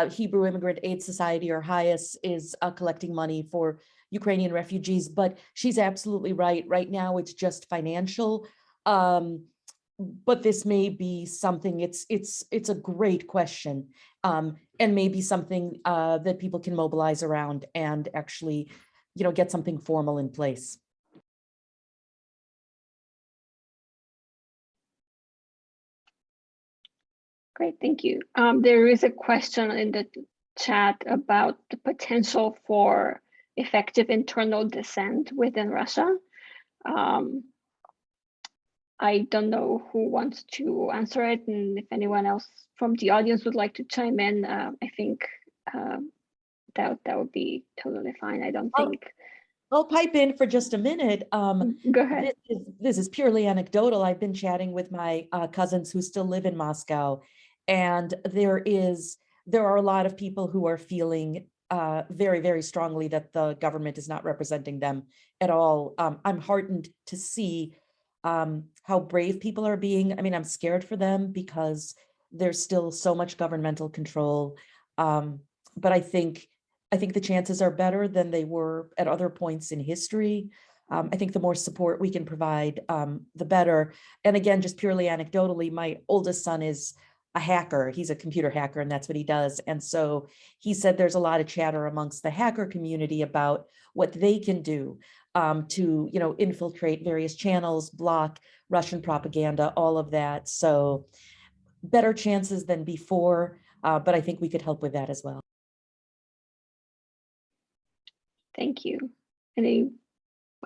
Hebrew Immigrant Aid Society, or HIAS, is collecting money for Ukrainian refugees, but she's absolutely right. Right now, it's just financial. But this may be something, it's a great question, and maybe something that people can mobilize around and actually, get something formal in place. Great, thank you. There is a question in the chat about the potential for effective internal dissent within Russia. I don't know who wants to answer it, and if anyone else from the audience would like to chime in, I think that would be totally fine. I don't think. I'll pipe in for just a minute. Go ahead. This is purely anecdotal. I've been chatting with my cousins who still live in Moscow, and there are a lot of people who are feeling very, very strongly that the government is not representing them at all. I'm heartened to see how brave people are being. I mean, I'm scared for them because there's still so much governmental control. But I think I think the chances are better than they were at other points in history. I think the more support we can provide, the better. And again, just purely anecdotally, my oldest son is a hacker. He's a computer hacker, and that's what he does. And so he said there's a lot of chatter amongst the hacker community about what they can do to, infiltrate various channels, block Russian propaganda, all of that. So better chances than before, but I think we could help with that as well. Thank you. Any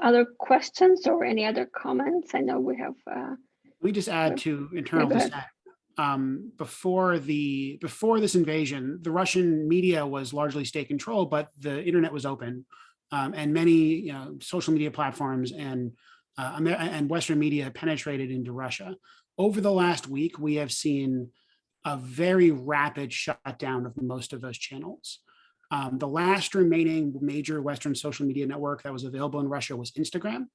other questions or any other comments? I know we have. We just add to internal go ahead. dissent. Before this invasion, the Russian media was largely state controlled, but the internet was open, and many social media platforms and Western media penetrated into Russia. Over the last week, we have seen a very rapid shutdown of most of those channels. The last remaining major Western social media network that was available in Russia was Instagram,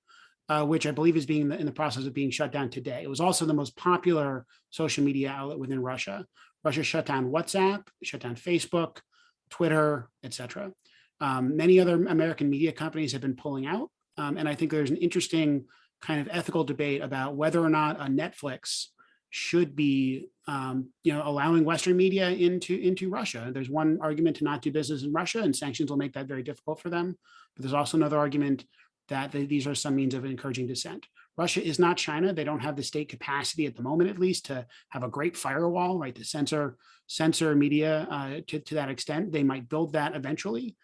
which I believe is being in the process of being shut down today. It was also the most popular social media outlet within Russia. Russia shut down WhatsApp, shut down Facebook, Twitter, etc. Many other American media companies have been pulling out. And I think there's an interesting kind of ethical debate about whether or not a Netflix should be allowing Western media into Russia. There's one argument to not do business in Russia, and sanctions will make that very difficult for them. But there's also another argument that these are some means of encouraging dissent. Russia is not China. They don't have the state capacity at the moment, at least, to have a great firewall, right, to censor media to that extent. They might build that eventually.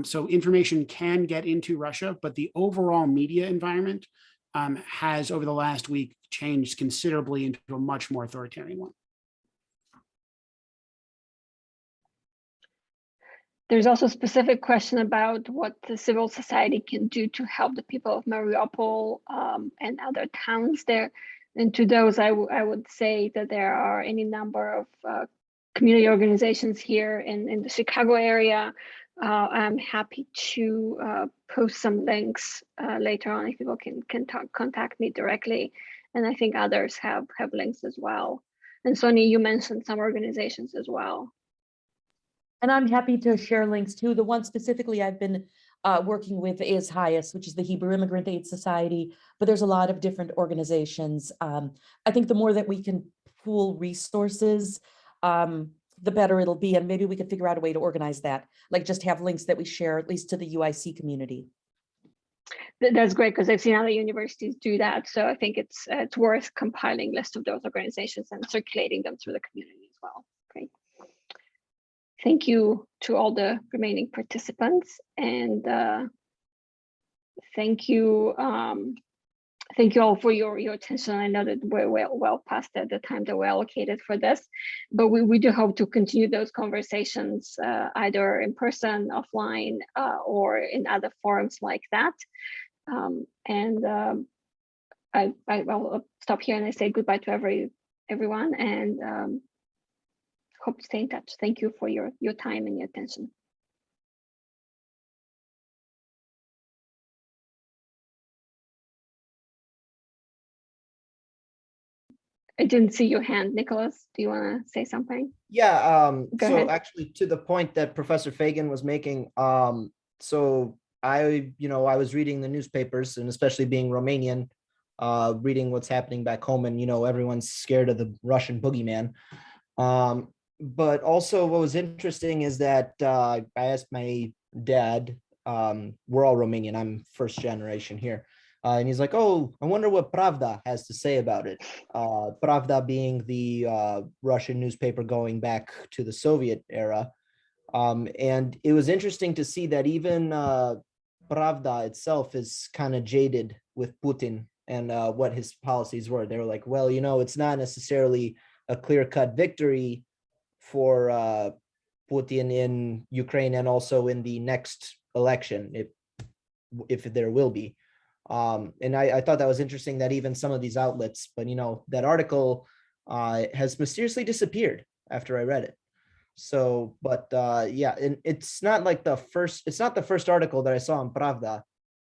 So information can get into Russia, but the overall media environment has, over the last week, changed considerably into a much more authoritarian one. There's also a specific question about what the civil society can do to help the people of Mariupol and other towns there. And to those, I would say that there are any number of community organizations here in the Chicago area. I'm happy to post some links later on if people can contact me directly. And I think others have links as well. And Sonia, you mentioned some organizations as well. And I'm happy to share links too. The one specifically I've been working with is HIAS, which is the Hebrew Immigrant Aid Society, but there's a lot of different organizations. I think the more that we can pool resources, the better it'll be. And maybe we could figure out a way to organize that, like just have links that we share at least to the UIC community. That's great, because I've seen other universities do that. So I think it's worth compiling a list of those organizations and circulating them through the community as well. Great. Thank you to all the remaining participants, and thank you all for your attention. I know that we're well past the time that we're allocated for this, but we do hope to continue those conversations either in person, offline, or in other forums like that. I'll stop here and I say goodbye to everyone, and hope to stay in touch. Thank you for your time and your attention. I didn't see your hand, Nicholas. Do you want to say something? Yeah, Go so ahead. actually to the point that Professor Fagan was making, so I was reading the newspapers, and especially being Romanian, reading what's happening back home, and everyone's scared of the Russian boogeyman. But also what was interesting is that I asked my dad, we're all Romanian, I'm first generation here. And he's like, oh, I wonder what Pravda has to say about it. Pravda being the Russian newspaper going back to the Soviet era. And it was interesting to see that even Pravda itself is kind of jaded with Putin and what his policies were. They were like, well, it's not necessarily a clear-cut victory for Putin in Ukraine and also in the next election, if there will be. And I thought that was interesting that even some of these outlets, but that article has mysteriously disappeared after I read it. So, but yeah, and it's not the first article that I saw in Pravda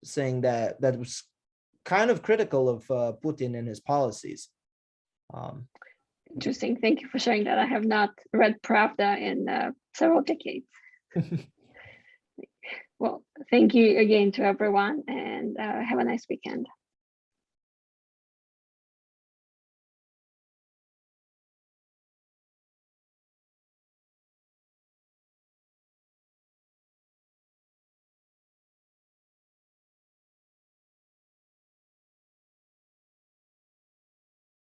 saying that was kind of critical of Putin and his policies. Interesting. Thank you for sharing that. I have not read Pravda in several decades. Well, thank you again to everyone, and have a nice weekend.